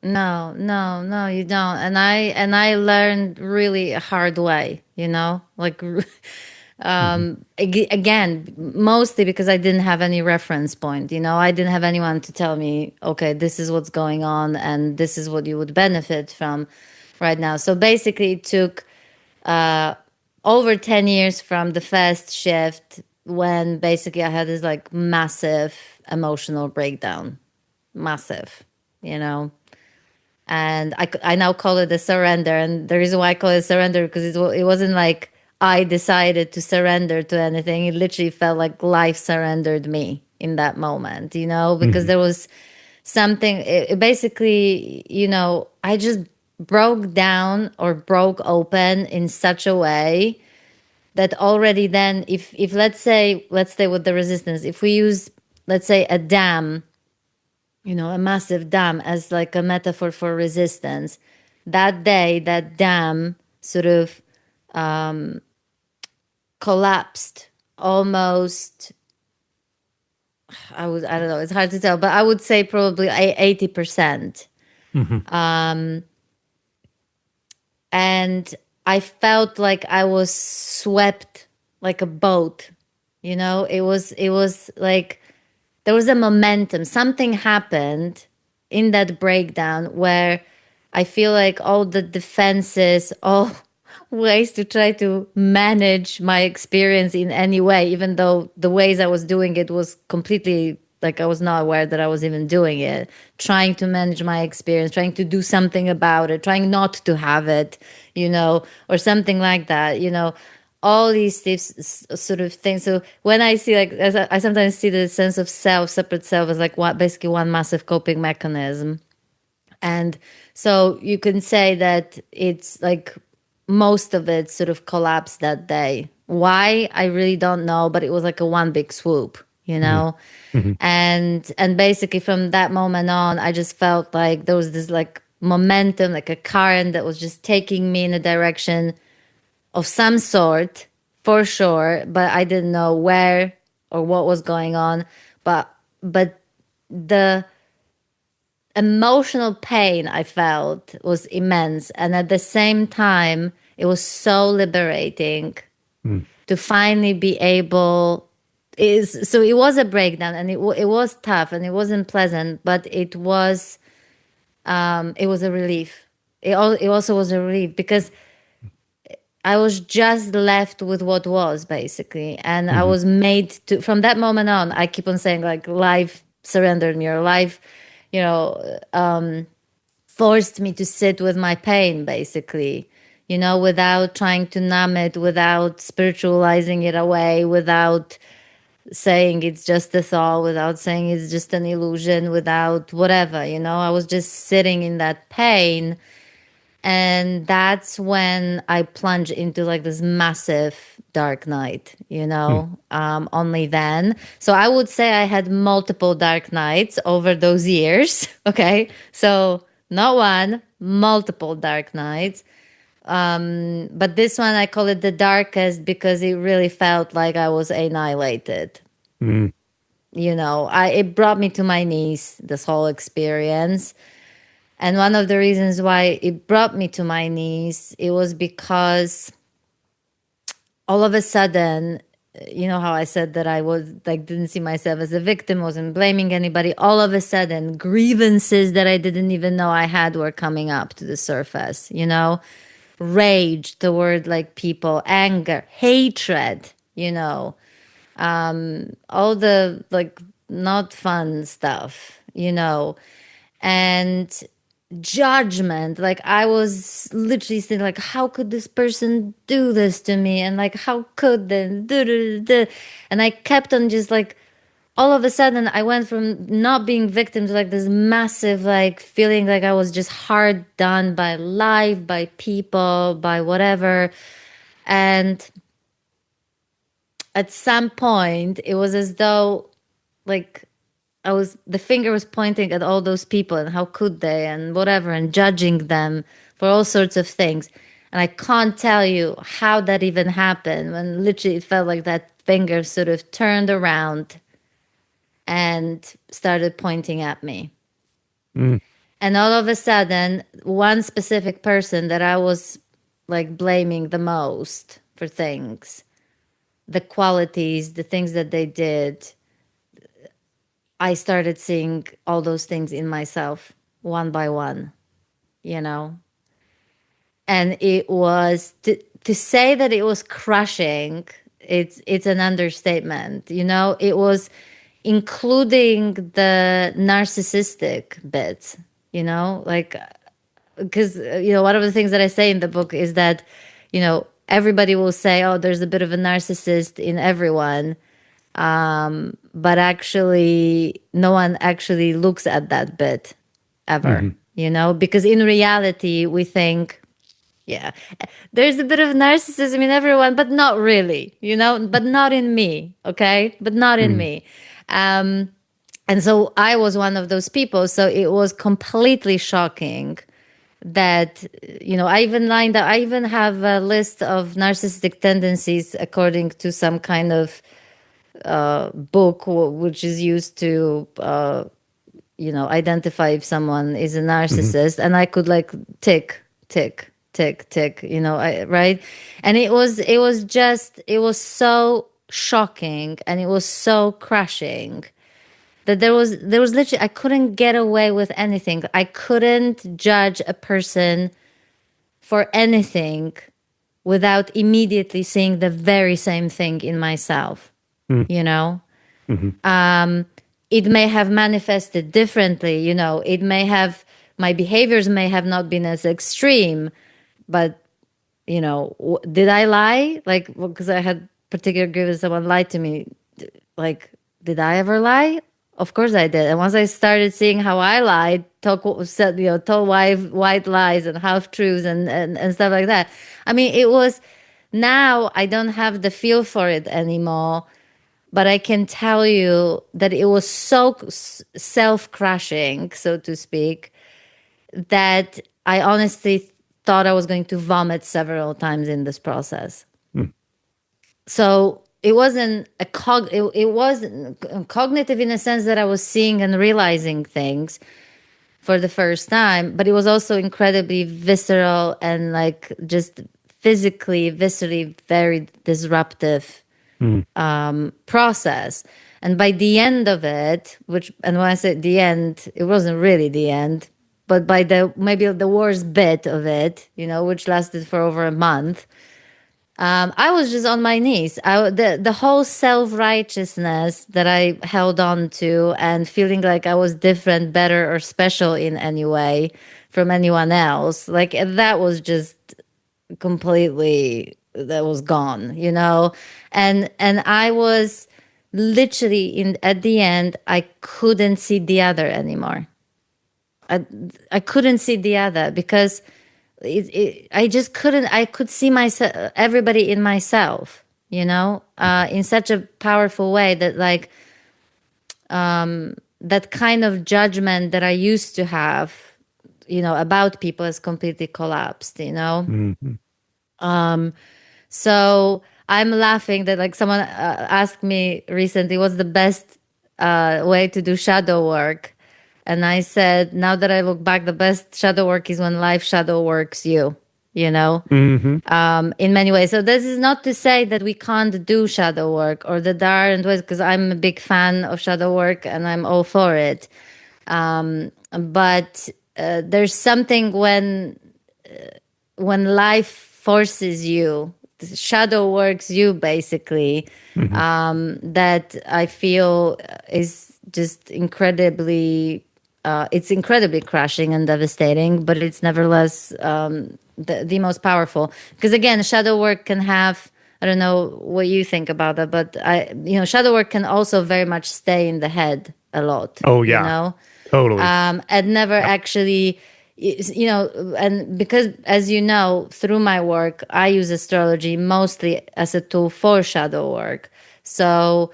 No, no, no, you don't. And I learned really a hard way, like Hmm. again, mostly because I didn't have any reference point, I didn't have anyone to tell me, okay, this is what's going on and this is what you would benefit from right now. So basically it took over 10 years from the first shift, when basically I had this like massive emotional breakdown, massive, you know and I now call it a surrender. And the reason why I call it surrender, because it wasn't like I decided to surrender to anything. It literally felt like life surrendered me in that moment, because Hmm. there was something, it basically, I just broke down or broke open in such a way that already then, if let's stay with the resistance, if we use, let's say, a dam, a massive dam as like a metaphor for resistance. That day, that dam sort of collapsed almost. I don't know, it's hard to tell, but I would say probably 80%. Hmm. And I felt like I was swept like a boat. It was like there was a momentum. Something happened in that breakdown where I feel like all the defenses, all ways to try to manage my experience in any way, even though the ways I was doing it was completely like I was not aware that I was even doing it, trying to manage my experience, trying to do something about it, trying not to have it, or something like that, all these sort of things. So when I see like, as I sometimes see the sense of self, separate self, as like what basically one massive coping mechanism. And so you can say that it's like most of it sort of collapsed that day. Why? I really don't know, but it was like a one big swoop, you Hmm. know? Hmm. And basically from that moment on, I just felt like there was this like momentum, like a current that was just taking me in a direction of some sort, for sure, but I didn't know where or what was going on. But the emotional pain I felt was immense, and at the same time it was so liberating to finally be able is so it was a breakdown, and it was tough and it wasn't pleasant, but it was a relief. It also was a relief because I was just left with what was, basically. And I Hmm. was made to, from that moment on, I keep on saying, like, life surrendered me, or life, you know, forced me to sit with my pain, basically, without trying to numb it, without spiritualizing it away, without saying it's just a thought, without saying it's just an illusion, without whatever, I was just sitting in that pain. And that's when I plunged into like this massive dark night, only then. So I would say I had multiple dark nights over those years. Okay. So not one, multiple dark nights. But this one, I call it the darkest because it really felt like I was annihilated. Mm. It brought me to my knees, this whole experience. And one of the reasons why it brought me to my knees, it was because all of a sudden, how I said that I was like, didn't see myself as a victim, wasn't blaming anybody. All of a sudden, grievances that I didn't even know I had were coming up to the surface, rage toward like people, anger, hatred, all the like not fun stuff, and judgment. Like I was literally saying, like, how could this person do this to me? And like, how could they? And I kept on just like, all of a sudden, I went from not being victim to like this massive, like, feeling like I was just hard done by life, by people, by whatever. And at some point, it was as though, like, the finger was pointing at all those people and how could they and whatever, and judging them for all sorts of things. And I can't tell you how that even happened, when literally it felt like that finger sort of turned around and started pointing at me. Mm. And all of a sudden, one specific person that I was like blaming the most for things, the qualities, the things that they did, I started seeing all those things in myself one by one, you know? And it was to say that it was crushing, it's an understatement, It was including the narcissistic bits, like, because, one of the things that I say in the book is that, everybody will say, oh, there's a bit of a narcissist in everyone. But actually, no one actually looks at that bit ever, Hmm. because in reality, we think, yeah, there's a bit of narcissism in everyone, but not really, but not in me, okay? But not in Mm. me. Um, and so I was one of those people. So it was completely shocking that, I even have a list of narcissistic tendencies according to some kind of book which is used to identify if someone is a Hmm. narcissist, and I could like tick tick tick tick, right. And it was so shocking, and it was so crushing that there was literally, I couldn't get away with anything. I couldn't judge a person for anything without immediately seeing the very same thing in myself, Mm. you know Hmm. it may have manifested differently, it may have, my behaviors may have not been as extreme, but, did I lie? Like, because I had particular grievance, someone lied to me. Like, did I ever lie? Of course I did. And once I started seeing how I lied, told white lies and half truths and stuff like that. I mean, it was, now I don't have the feel for it anymore, but I can tell you that it was so self-crushing, so to speak, that I honestly thought I was going to vomit several times in this process. Mm. So it wasn't it wasn't cognitive in a sense that I was seeing and realizing things for the first time, but it was also incredibly visceral and like just physically, viscerally very disruptive Mm. process. And by the end of it, and when I say the end, it wasn't really the end, but by the maybe the worst bit of it, which lasted for over a month, I was just on my knees. The whole self righteousness that I held on to and feeling like I was different, better, or special in any way from anyone else, like that was just completely that was gone, and I was literally in at the end I couldn't see the other anymore. I couldn't see the other because I just couldn't. I could see myself, everybody in myself, in such a powerful way that like that kind of judgment that I used to have, about people has completely collapsed. Hmm. So I'm laughing that like someone asked me recently, what's the best way to do shadow work? And I said, now that I look back, the best shadow work is when life shadow works you, you know, Hmm. in many ways. So this is not to say that we can't do shadow work or that there aren't ways, because I'm a big fan of shadow work and I'm all for it. But there's something when life forces you, shadow works you basically, Hmm. that I feel is just incredibly, it's incredibly crushing and devastating, but it's nevertheless the most powerful. Because again, shadow work can have, I don't know what you think about that, but shadow work can also very much stay in the head a lot, Oh yeah, totally. and never Yep. actually, and because, as you know, through my work I use astrology mostly as a tool for shadow work. So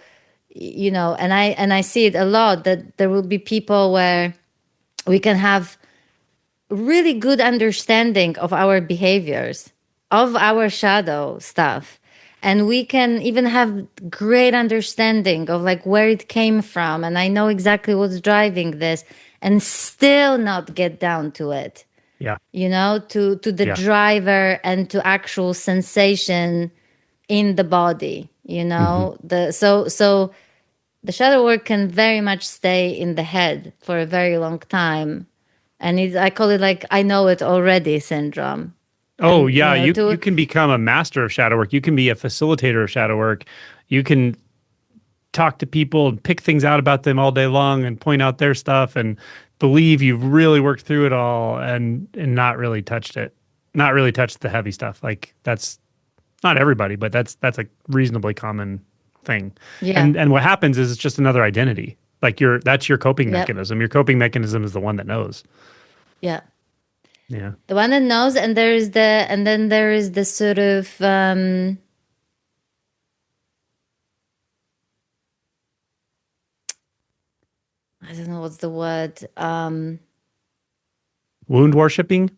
and I see it a lot, that there will be people where we can have really good understanding of our behaviors, of our shadow stuff. And we can even have great understanding of like where it came from. And I know exactly what's driving this, and still not get down to it, Yeah. to the Yeah. driver and to actual sensation in the body, Hmm. so the shadow work can very much stay in the head for a very long time. And I call it like I know it already syndrome. Oh And yeah, you to can become a master of shadow work. You can be a facilitator of shadow work. You can talk to people and pick things out about them all day long and point out their stuff and believe you've really worked through it all and not really touched it. Not really touched the heavy stuff. Like that's not everybody, but that's a reasonably common thing. Yeah, And what happens is it's just another identity. Like that's your coping yep, mechanism. Your coping mechanism is the one that knows. yeah, Yeah. the one that knows. And then there is the sort of I don't know what's the word. Wound worshipping?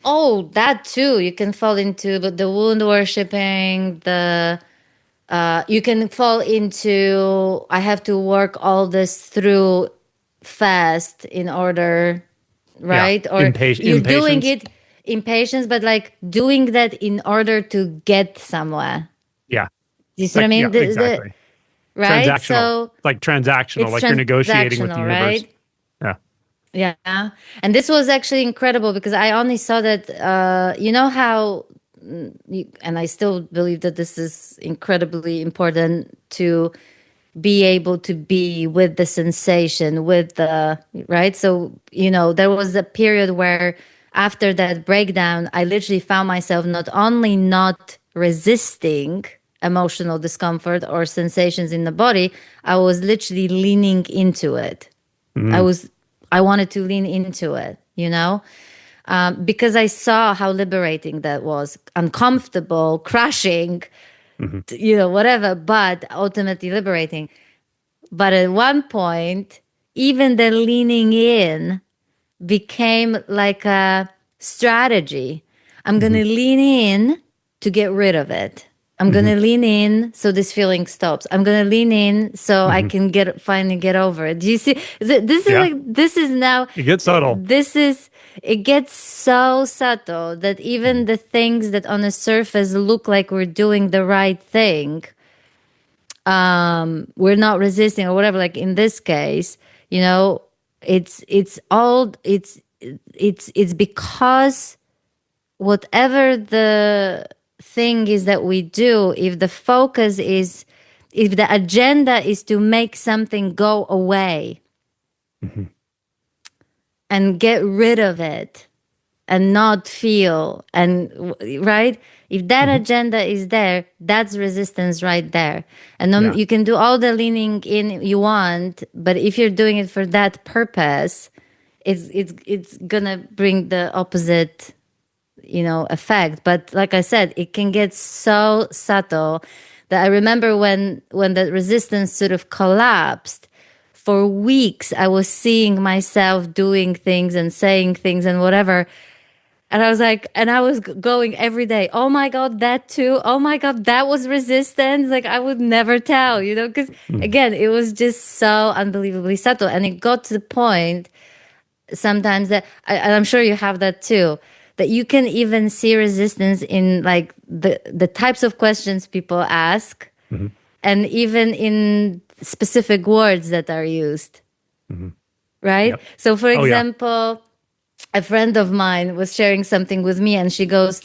Oh, that too. You can fall into the wound worshipping. You can fall into, I have to work all this through fast in order, Yeah. right? Or you're doing Impatience? it in patience, but like doing that in order to get somewhere. Yeah. Do you see what I Like yeah, mean? exactly. Right? Transactional. So Like transactional, it's like you're negotiating with the transactional, universe. right? Yeah. Yeah. And this was actually incredible because I only saw that, you know how, and I still believe that this is incredibly important to be able to be with the sensation, with the, right? So, there was a period where after that breakdown, I literally found myself not only not resisting emotional discomfort or sensations in the body, I was literally leaning into it. I Hmm. was, I wanted to lean into it, because I saw how liberating that was, uncomfortable, crushing, Hmm. whatever, but ultimately liberating. But at one point, even the leaning in became like a strategy. I'm going Hmm. to lean in to get rid of it. I'm going Hmm. to lean in so this feeling stops. I'm going to lean in so I Hmm. can finally get over it. Do you see? This is Yeah. like, this is now, It gets subtle. this is, it gets so subtle that Hmm. even the things that on the surface look like we're doing the right thing, we're not resisting or whatever, like in this case, it's all it's because whatever the thing is that we do, if the focus is, if the agenda is to make something go away Hmm. and get rid of it and not feel, and right, if that Hmm. agenda is there, that's resistance right there. And Yeah. you can do all the leaning in you want, but if you're doing it for that purpose, it's gonna bring the opposite, effect. But like I said, it can get so subtle that I remember when the resistance sort of collapsed, for weeks I was seeing myself doing things and saying things and whatever. And I was like, and I was going every day, oh my God, that too. Oh my God, that was resistance. Like I would never tell, because Hmm. again, it was just so unbelievably subtle. And it got to the point sometimes that, and I'm sure you have that too, that you can even see resistance in like the types of questions people ask, Hmm. and even in specific words that are used, Hmm. right? Yep. So, for Oh, yeah. example, a friend of mine was sharing something with me, and she goes,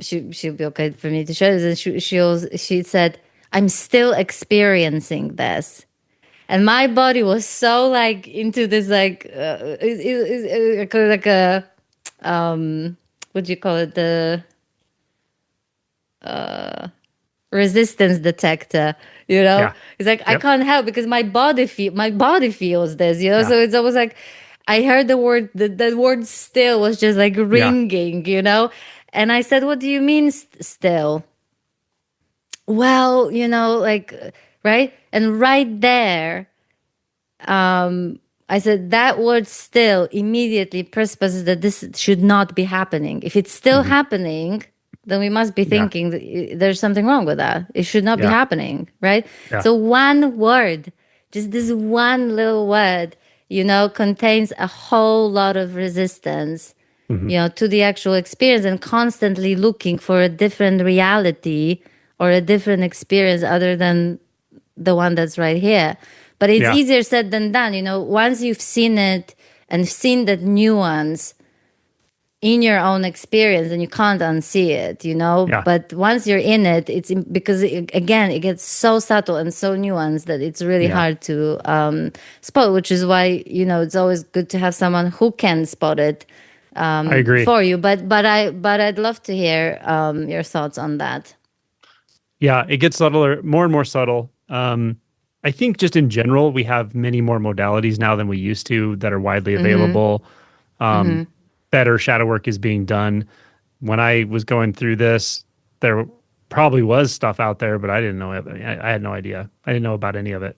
she'll be okay for me to share this. And she said, "I'm still experiencing this." And my body was so like into this, like, like a, what do you call it? The resistance detector, Yeah. It's like I Yep. can't help because my body feels this, Yeah. so it's almost like I heard the word, the word still was just like Yeah. ringing, and I said, what do you mean still? Well, like, right, and right there, I said that word still immediately presupposes that this should not be happening. If it's still Hmm. happening, then we must be Yeah. thinking that there's something wrong with that. It should not be Yeah. happening, right? Yeah. So one word, just this one little word, contains a whole lot of resistance, Hmm. to the actual experience, and constantly looking for a different reality or a different experience other than the one that's right here. But it's Yeah. easier said than done. Once you've seen it and seen that nuance in your own experience, and you can't unsee it, Yeah. But once you're in it, because again, it gets so subtle and so nuanced that it's really Yeah. hard to spot, which is why, it's always good to have someone who can spot it I agree. for you. But I'd love to hear your thoughts on that. Yeah, it gets subtler, more and more subtle. I think just in general, we have many more modalities now than we used to that are widely Mm-hmm. available. Um, Mm-hmm. Better shadow work is being done. When I was going through this, there probably was stuff out there, but I didn't know it. I had no idea. I didn't know about any of it.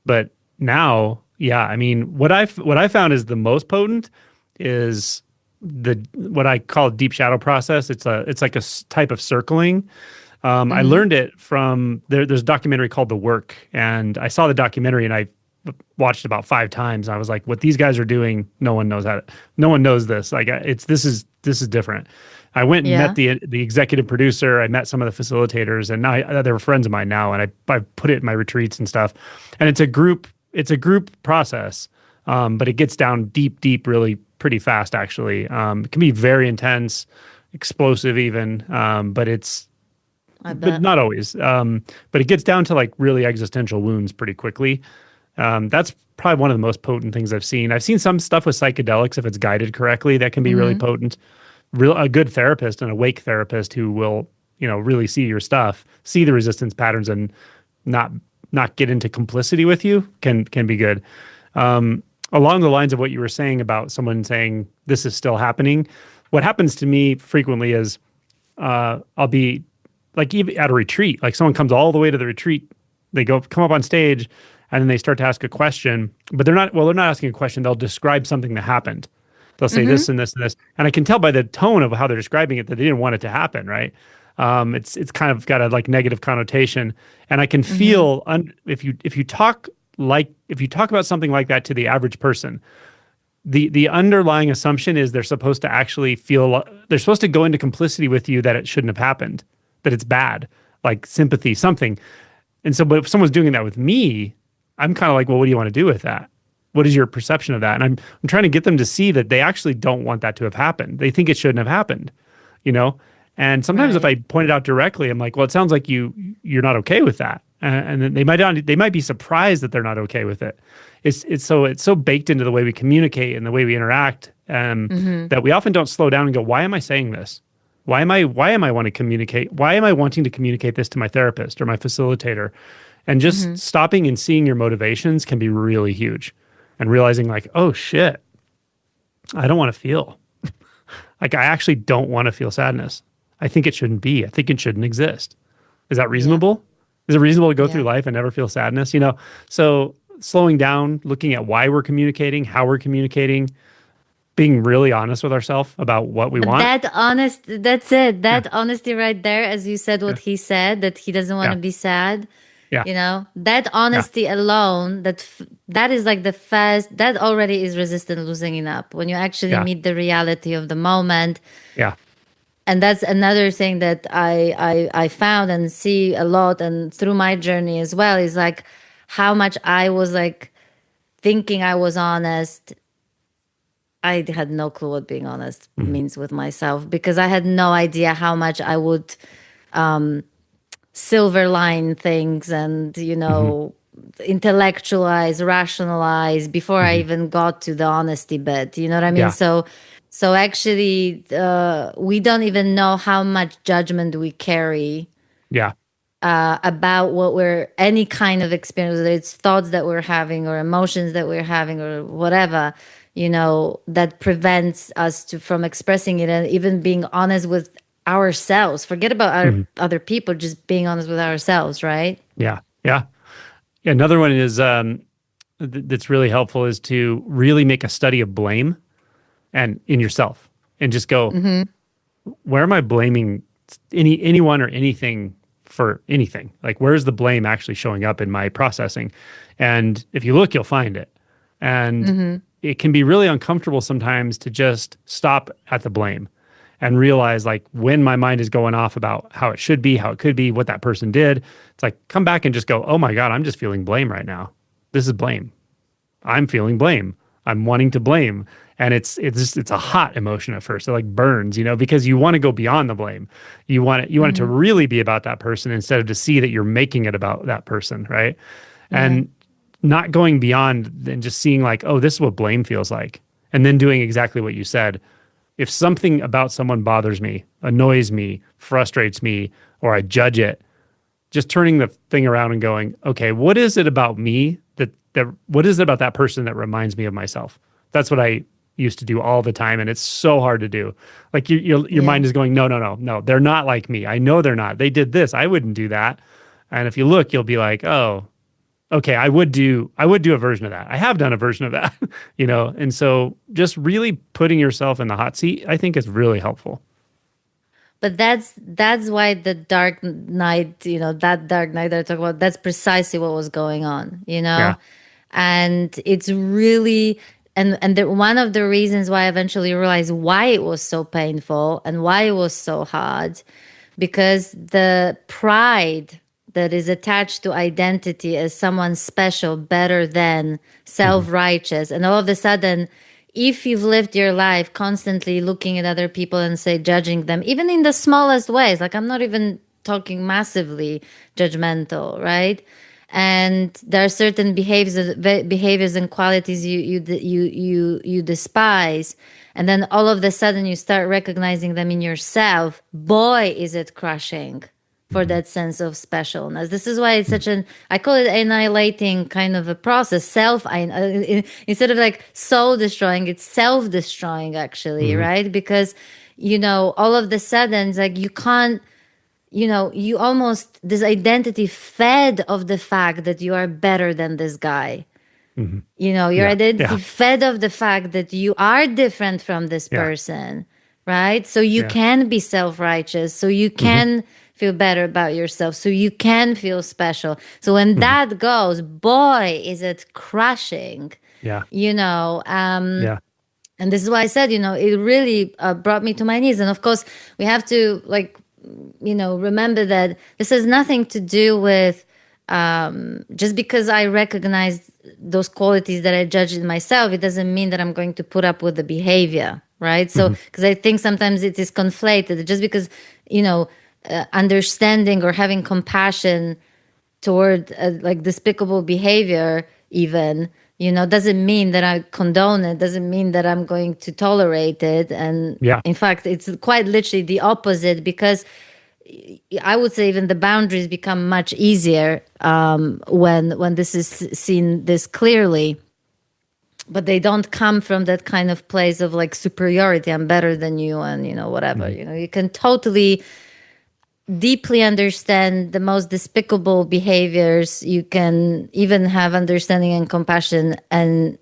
But now, yeah, I mean, what I found is the most potent is the what I call deep shadow process. It's like a type of circling. I Mm-hmm. learned it from there's a documentary called The Work, and I saw the documentary and I watched about 5 times. I was like, what these guys are doing, no one knows no one knows this. Like this is different. I went and met Yeah. the executive producer. I met some of the facilitators, and now they're friends of mine now. And I put it in my retreats and stuff. And it's a group process, but it gets down deep, really pretty fast. Actually, it can be very intense, explosive even, I but bet. not always. But it gets down to like really existential wounds pretty quickly. That's probably one of the most potent things I've seen. I've seen some stuff with psychedelics if it's guided correctly that can be really Mm-hmm. potent. A good therapist, an awake therapist who will, really see your stuff, see the resistance patterns, and not not get into complicity with you can be good. Along the lines of what you were saying about someone saying this is still happening, what happens to me frequently is I'll be like even at a retreat, like someone comes all the way to the retreat, they come up on stage, and then they start to ask a question, but they're not asking a question. They'll describe something that happened. They'll say Mm-hmm. this and this and this, and I can tell by the tone of how they're describing it that they didn't want it to happen, right? It's kind of got a like negative connotation, and I can Mm-hmm. feel if you talk about something like that to the average person, the underlying assumption is they're supposed to go into complicity with you that it shouldn't have happened, that it's bad, like sympathy, something. And so, but if someone's doing that with me, I'm kind of like, well, what do you want to do with that? What is your perception of that? And I'm trying to get them to see that they actually don't want that to have happened. They think it shouldn't have happened, you know? And sometimes if Right. I point it out directly, I'm like, well, it sounds like you're not okay with that. And then they might be surprised that they're not okay with it. It's so baked into the way we communicate and the way we interact, Mm-hmm. that we often don't slow down and go, why am I saying this? Why am I want to communicate? Why am I wanting to communicate this to my therapist or my facilitator? And just Mm-hmm. stopping and seeing your motivations can be really huge. And realizing like, oh shit, I don't want to feel. Like I actually don't want to feel sadness. I think it shouldn't be. I think it shouldn't exist. Is that Yeah. reasonable? Is it reasonable to go through Yeah. life and never feel sadness? So slowing down, looking at why we're communicating, how we're communicating, being really honest with ourselves about what we But want. that honest, that's it. Yeah, That honesty right there, as you said, yeah, what he said, that he doesn't want yeah, to be sad, yeah, that yeah, honesty alone, that is like the first, that already is resistant loosening up when you actually yeah, meet the reality of the moment. yeah. And that's another thing that I found and see a lot and through my journey as well is like how much I was like thinking I was honest. I had no clue what being honest Mhm, means with myself because I had no idea how much I would silver line things and, mhm, intellectualize, rationalize before I mhm. even got to the honesty bit. You know what I mean? Yeah, So actually, we don't even know how much judgment we carry yeah, about what we're any kind of experience, whether it's thoughts that we're having or emotions that we're having or whatever, that prevents us from expressing it and even being honest with ourselves. Forget about our mhm, other people, just being honest with ourselves, right? yeah, yeah. Yeah, another one is that's really helpful is to really make a study of blame and in yourself and just go, Mm-hmm. where am I blaming anyone or anything for anything? Like, where's the blame actually showing up in my processing? And if you look, you'll find it. And Mm-hmm. it can be really uncomfortable sometimes to just stop at the blame and realize like when my mind is going off about how it should be, how it could be, what that person did. It's like come back and just go, oh my God, I'm just feeling blame right now. This is blame. I'm feeling blame. I'm wanting to blame. And it's a hot emotion at first. It like burns, because you want to go beyond the blame. You want it to Mm-hmm. really be about that person instead of to see that you're making it about that person, right? Yeah. And not going beyond and just seeing like, oh, this is what blame feels like. And then doing exactly what you said. If something about someone bothers me, annoys me, frustrates me, or I judge it, just turning the thing around and going, okay, what is it about me that what is it about that person that reminds me of myself? That's what I used to do all the time, and it's so hard to do. Like your Yeah. mind is going, no, no, no, no, they're not like me. I know they're not. They did this. I wouldn't do that. And if you look, you'll be like, oh, okay, I would do a version of that. I have done a version of that, And so just really putting yourself in the hot seat, I think is really helpful. But that's why the dark night, that dark night that I talk about, that's precisely what was going on. Yeah. And it's really one of the reasons why I eventually realized why it was so painful and why it was so hard, because the pride that is attached to identity as someone special, better than, Hmm. self-righteous, and all of a sudden if you've lived your life constantly looking at other people and say judging them even in the smallest ways, like I'm not even talking massively judgmental, right? And there are certain behaviors and qualities you despise, and then all of a sudden you start recognizing them in yourself. Boy, is it crushing for Hmm. that sense of specialness. This is why it's such an, I call it annihilating kind of a process. Instead of like soul destroying, it's self destroying actually, Hmm. right? Because, all of the sudden, it's like you can't, you almost, this identity fed of the fact that you are better than this guy. Hmm. Your Yeah. identity Yeah. fed of the fact that you are different from this Yeah. person, right? So you Yeah. can be self-righteous, so you Hmm. can feel better about yourself, so you can feel special. So when Hmm. that goes, boy, is it crushing, Yeah. you know. Yeah. And this is why I said, it really brought me to my knees. And of course, we have to like, remember that this has nothing to do with just because I recognize those qualities that I judge in myself, it doesn't mean that I'm going to put up with the behavior, right? So, Hmm. because I think sometimes it is conflated just because, you know, understanding or having compassion toward like despicable behavior, even, you know, doesn't mean that I condone it, doesn't mean that I'm going to tolerate it. And Yeah. in fact, it's quite literally the opposite, because I would say even the boundaries become much easier when this is seen this clearly, but they don't come from that kind of place of like superiority. I'm better than you, and you know whatever. Hmm. You know, you can totally deeply understand the most despicable behaviors. You can even have understanding and compassion, and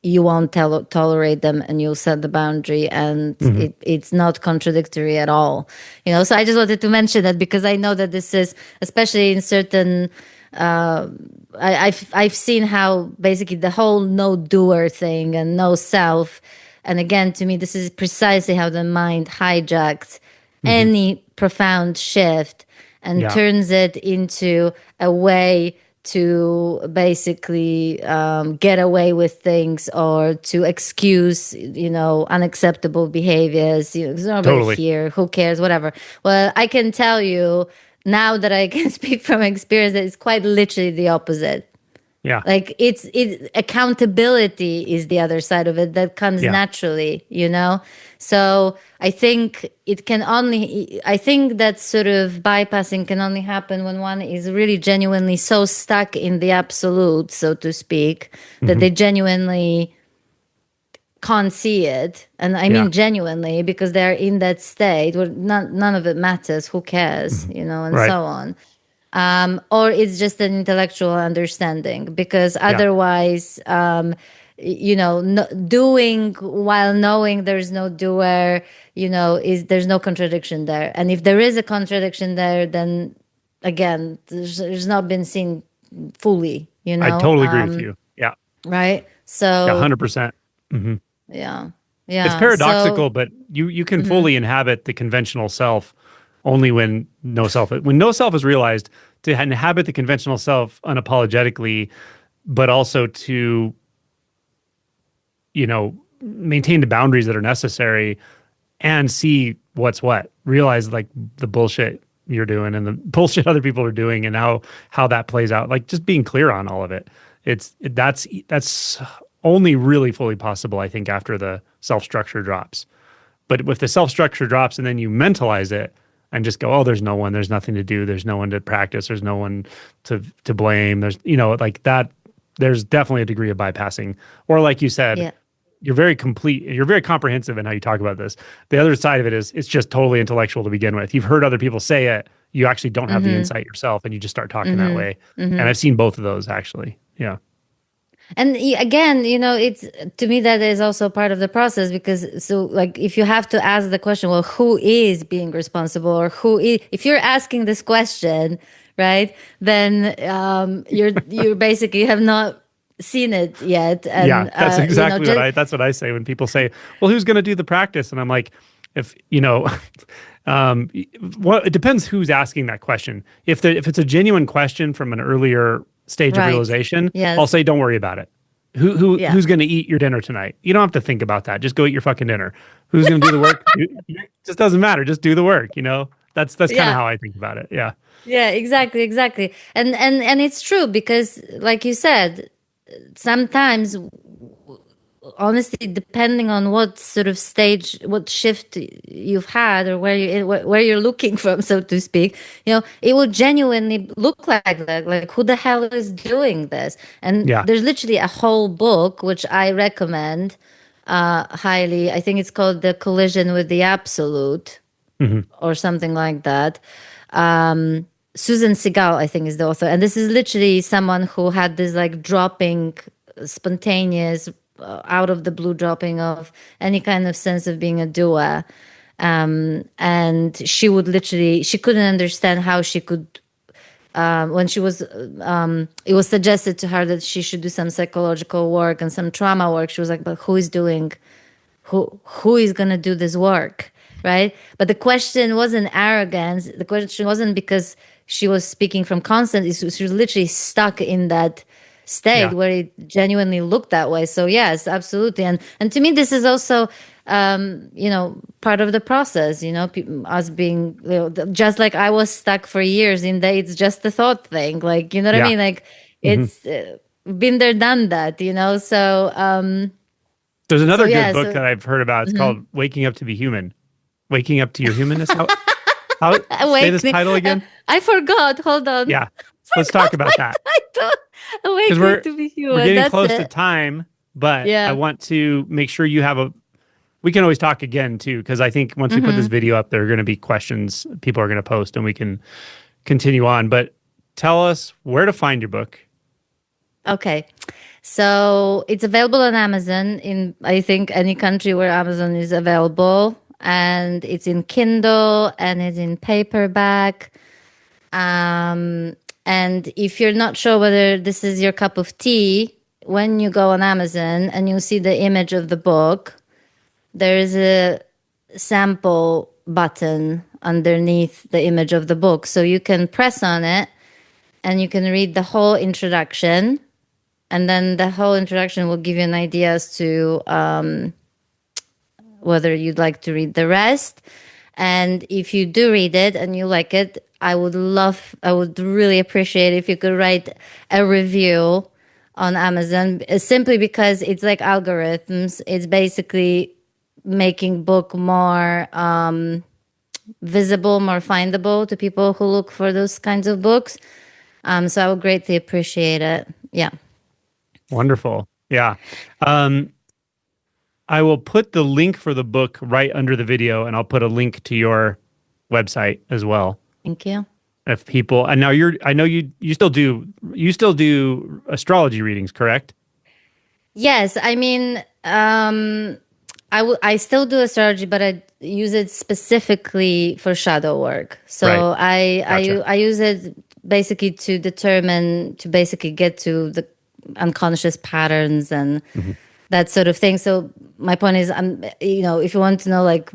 you won't tolerate them, and you'll set the boundary, and Hmm. it's not contradictory at all, you know. So I just wanted to mention that because I know that this is, especially in certain I've seen how basically the whole no doer thing and no self, and again, to me this is precisely how the mind hijacks Hmm. any profound shift and Yeah. turns it into a way to basically get away with things, or to excuse, you know, unacceptable behaviors. You know, there's nobody Totally. here, who cares, whatever. Well, I can tell you now that I can speak from experience that it's quite literally the opposite. Yeah. Like it accountability is the other side of it that comes Yeah. naturally, you know. So I think it can only, I think that sort of bypassing can only happen when one is really genuinely so stuck in the absolute, so to speak, that Hmm. they genuinely can't see it. And I Yeah. mean genuinely, because they're in that state where none of it matters, who cares, Hmm. you know, and Right. so on. Or it's just an intellectual understanding, because Yeah. otherwise, you know, no, doing while knowing there's no doer, you know, is there's no contradiction there. And if there is a contradiction there, then again, there's not been seen fully, you I know, totally agree with you. Yeah. right? Yeah. So 100%. Hmm. yeah, It's yeah. So paradoxical, but you can fully inhabit the conventional self only when no self is realized, to inhabit the conventional self unapologetically, but also to, you know, maintain the boundaries that are necessary and see what's what. Realize like the bullshit you're doing and the bullshit other people are doing, and how that plays out. Like just being clear on all of it. That's only really fully possible, I think, after the self structure drops. But if the self structure drops and then you mentalize it and just go, oh, there's no one, there's nothing to do, there's no one to practice, there's no one to blame. There's, you know, like that. There's definitely a degree of bypassing. Or like you said, yeah, you're very complete, you're very comprehensive in how you talk about this. The other side of it is it's just totally intellectual to begin with. You've heard other people say it, you actually don't have the insight yourself, and you just start talking that way. And I've seen both of those actually. Yeah. and again, you know, it's, to me that is also part of the process, because so like if you have to ask the question, well, who is being responsible, or who is, if you're asking this question, right, then you're basically have not seen it yet. Yeah, And that's you know, exactly just that's what I say when people say, "Well, who's going to do the practice?" And I'm like, if you know, um, well, it depends who's asking that question. If it's a genuine question from an earlier stage of right, realization, I'll yes, say, "Don't worry about it. yeah, Who's going to eat your dinner tonight? You don't have to think about that. Just go eat your fucking dinner. Who's going to do the work? It just doesn't matter. Just do the work. You know, that's kind of yeah. how I think about it. Yeah, Yeah, exactly, exactly. And it's true, because like you said, sometimes, honestly, depending on what sort of stage, what shift you've had, or where you're looking from, so to speak, you know, it will genuinely look like that. Like, who the hell is doing this? And yeah, there's literally a whole book which I recommend highly. I think it's called The Collision with the Absolute, hmm, or something like that. Susan Segal, I think, is the author, and this is literally someone who had this like dropping, spontaneous, out of the blue dropping of any kind of sense of being a doer. And she would literally, she couldn't understand how she could, when she was, it was suggested to her that she should do some psychological work and some trauma work. She was like, but who is doing, who is going to do this work, right? But the question wasn't arrogance. The question wasn't because she was speaking from constant. She was literally stuck in that, state Yeah. where it genuinely looked that way. So yes, absolutely. And to me, this is also, part of the process, us being, just like I was stuck for years in the it's just a thought thing. Like, you know what I Yeah. mean? Like Hmm. it's been there, done that, So, There's so another good yeah, book so that I've heard about. It's mhm. called Waking Up to Be Human. Waking Up to Your Humanness. How say this Awakening. title again? I forgot. Hold on. Yeah. Let's talk Forgot my about that. title. Because Awakening to be we're human. getting That's close to it. time, but I Yeah. want to make sure you have a we can always talk again too, because I think once we put this Hmm. video up, there are going to be questions people are going to post and we can continue on. But tell us where to find your book. Okay. So it's available on Amazon in, I think, any country where Amazon is available. And it's in Kindle and it's in paperback. Um, and if you're not sure whether this is your cup of tea, when you go on Amazon and you see the image of the book, there is a sample button underneath the image of the book. So you can press on it and you can read the whole introduction. And then the whole introduction will give you an idea as to whether you'd like to read the rest. And if you do read it and you like it, I would really appreciate if you could write a review on Amazon, simply because it's like algorithms. It's basically making book more visible, more findable to people who look for those kinds of books. So I would greatly appreciate it. Yeah. Wonderful. Yeah. Um, I will put the link for the book right under the video, and I'll put a link to your website as well. Thank you. If people, and now I know you still do astrology readings, correct? Yes, I mean, I still do astrology, but I use it specifically for shadow work. Right. So I I Gotcha. u- I use it basically to basically get to the unconscious patterns and Hmm. that sort of thing. So my point is, if you want to know, like,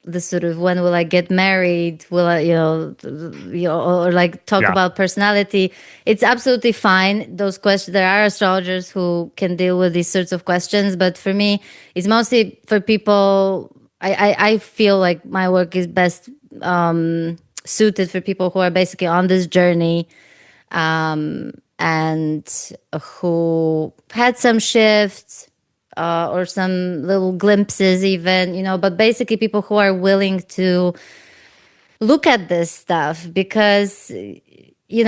the sort of when will I get married? Will I, or like talk Yeah. about personality? It's absolutely fine. Those questions, there are astrologers who can deal with these sorts of questions, but for me, it's mostly for people. I feel like my work is best suited for people who are basically on this journey, and who had some shifts, or some little glimpses, even, but basically people who are willing to look at this stuff, because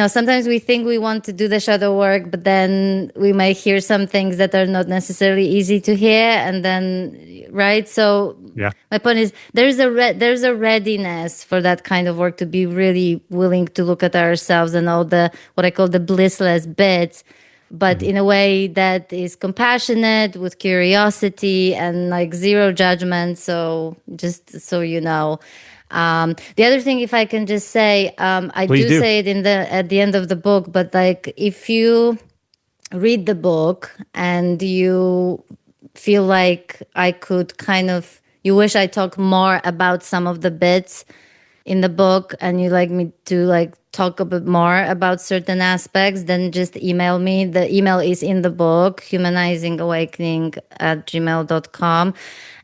sometimes we think we want to do the shadow work, but then we might hear some things that are not necessarily easy to hear, and then, right? So Yeah. my point is, there's a readiness for that kind of work, to be really willing to look at ourselves and all the what I call the blissless bits, but Hmm. in a way that is compassionate, with curiosity and like zero judgment. So just so you know. The other thing, if I can just say, I Please do do. say it at the end of the book, but like, if you read the book and you feel like I could kind of, you wish I talk more about some of the bits in the book, and you like me to like talk a bit more about certain aspects, then just email me. The email is in the book, humanizingawakening@gmail.com.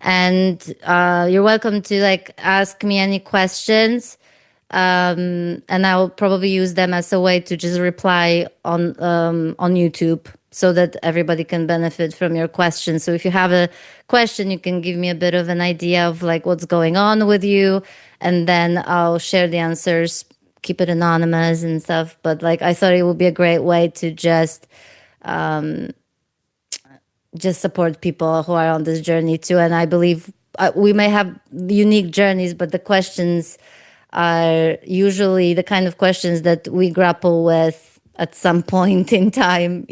And you're welcome to like ask me any questions, and I will probably use them as a way to just reply on YouTube, so that everybody can benefit from your question. So if you have a question, you can give me a bit of an idea of like what's going on with you, and then I'll share the answers, keep it anonymous and stuff. But like, I thought it would be a great way to just support people who are on this journey too. And I believe we may have unique journeys, but the questions are usually the kind of questions that we grapple with at some point in time.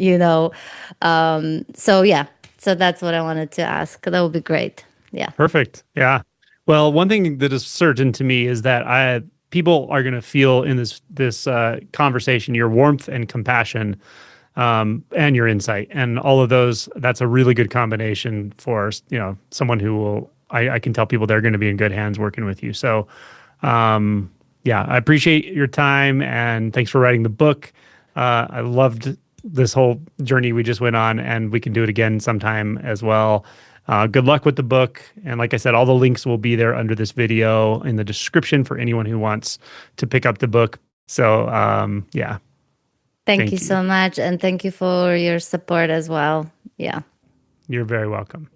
So yeah, so that's what I wanted to ask. That would be great. Yeah. Perfect. Yeah. Well, one thing that is certain to me is that I people are going to feel in this conversation your warmth and compassion, and your insight, and all of those. That's a really good combination for someone who will. I can tell people they're going to be in good hands working with you. So, yeah, I appreciate your time and thanks for writing the book. I loved this whole journey we just went on, and we can do it again sometime as well. Good luck with the book. And like I said, all the links will be there under this video in the description for anyone who wants to pick up the book. So, yeah, Thank you thank you. so much. And thank you for your support as well. Yeah. You're very welcome.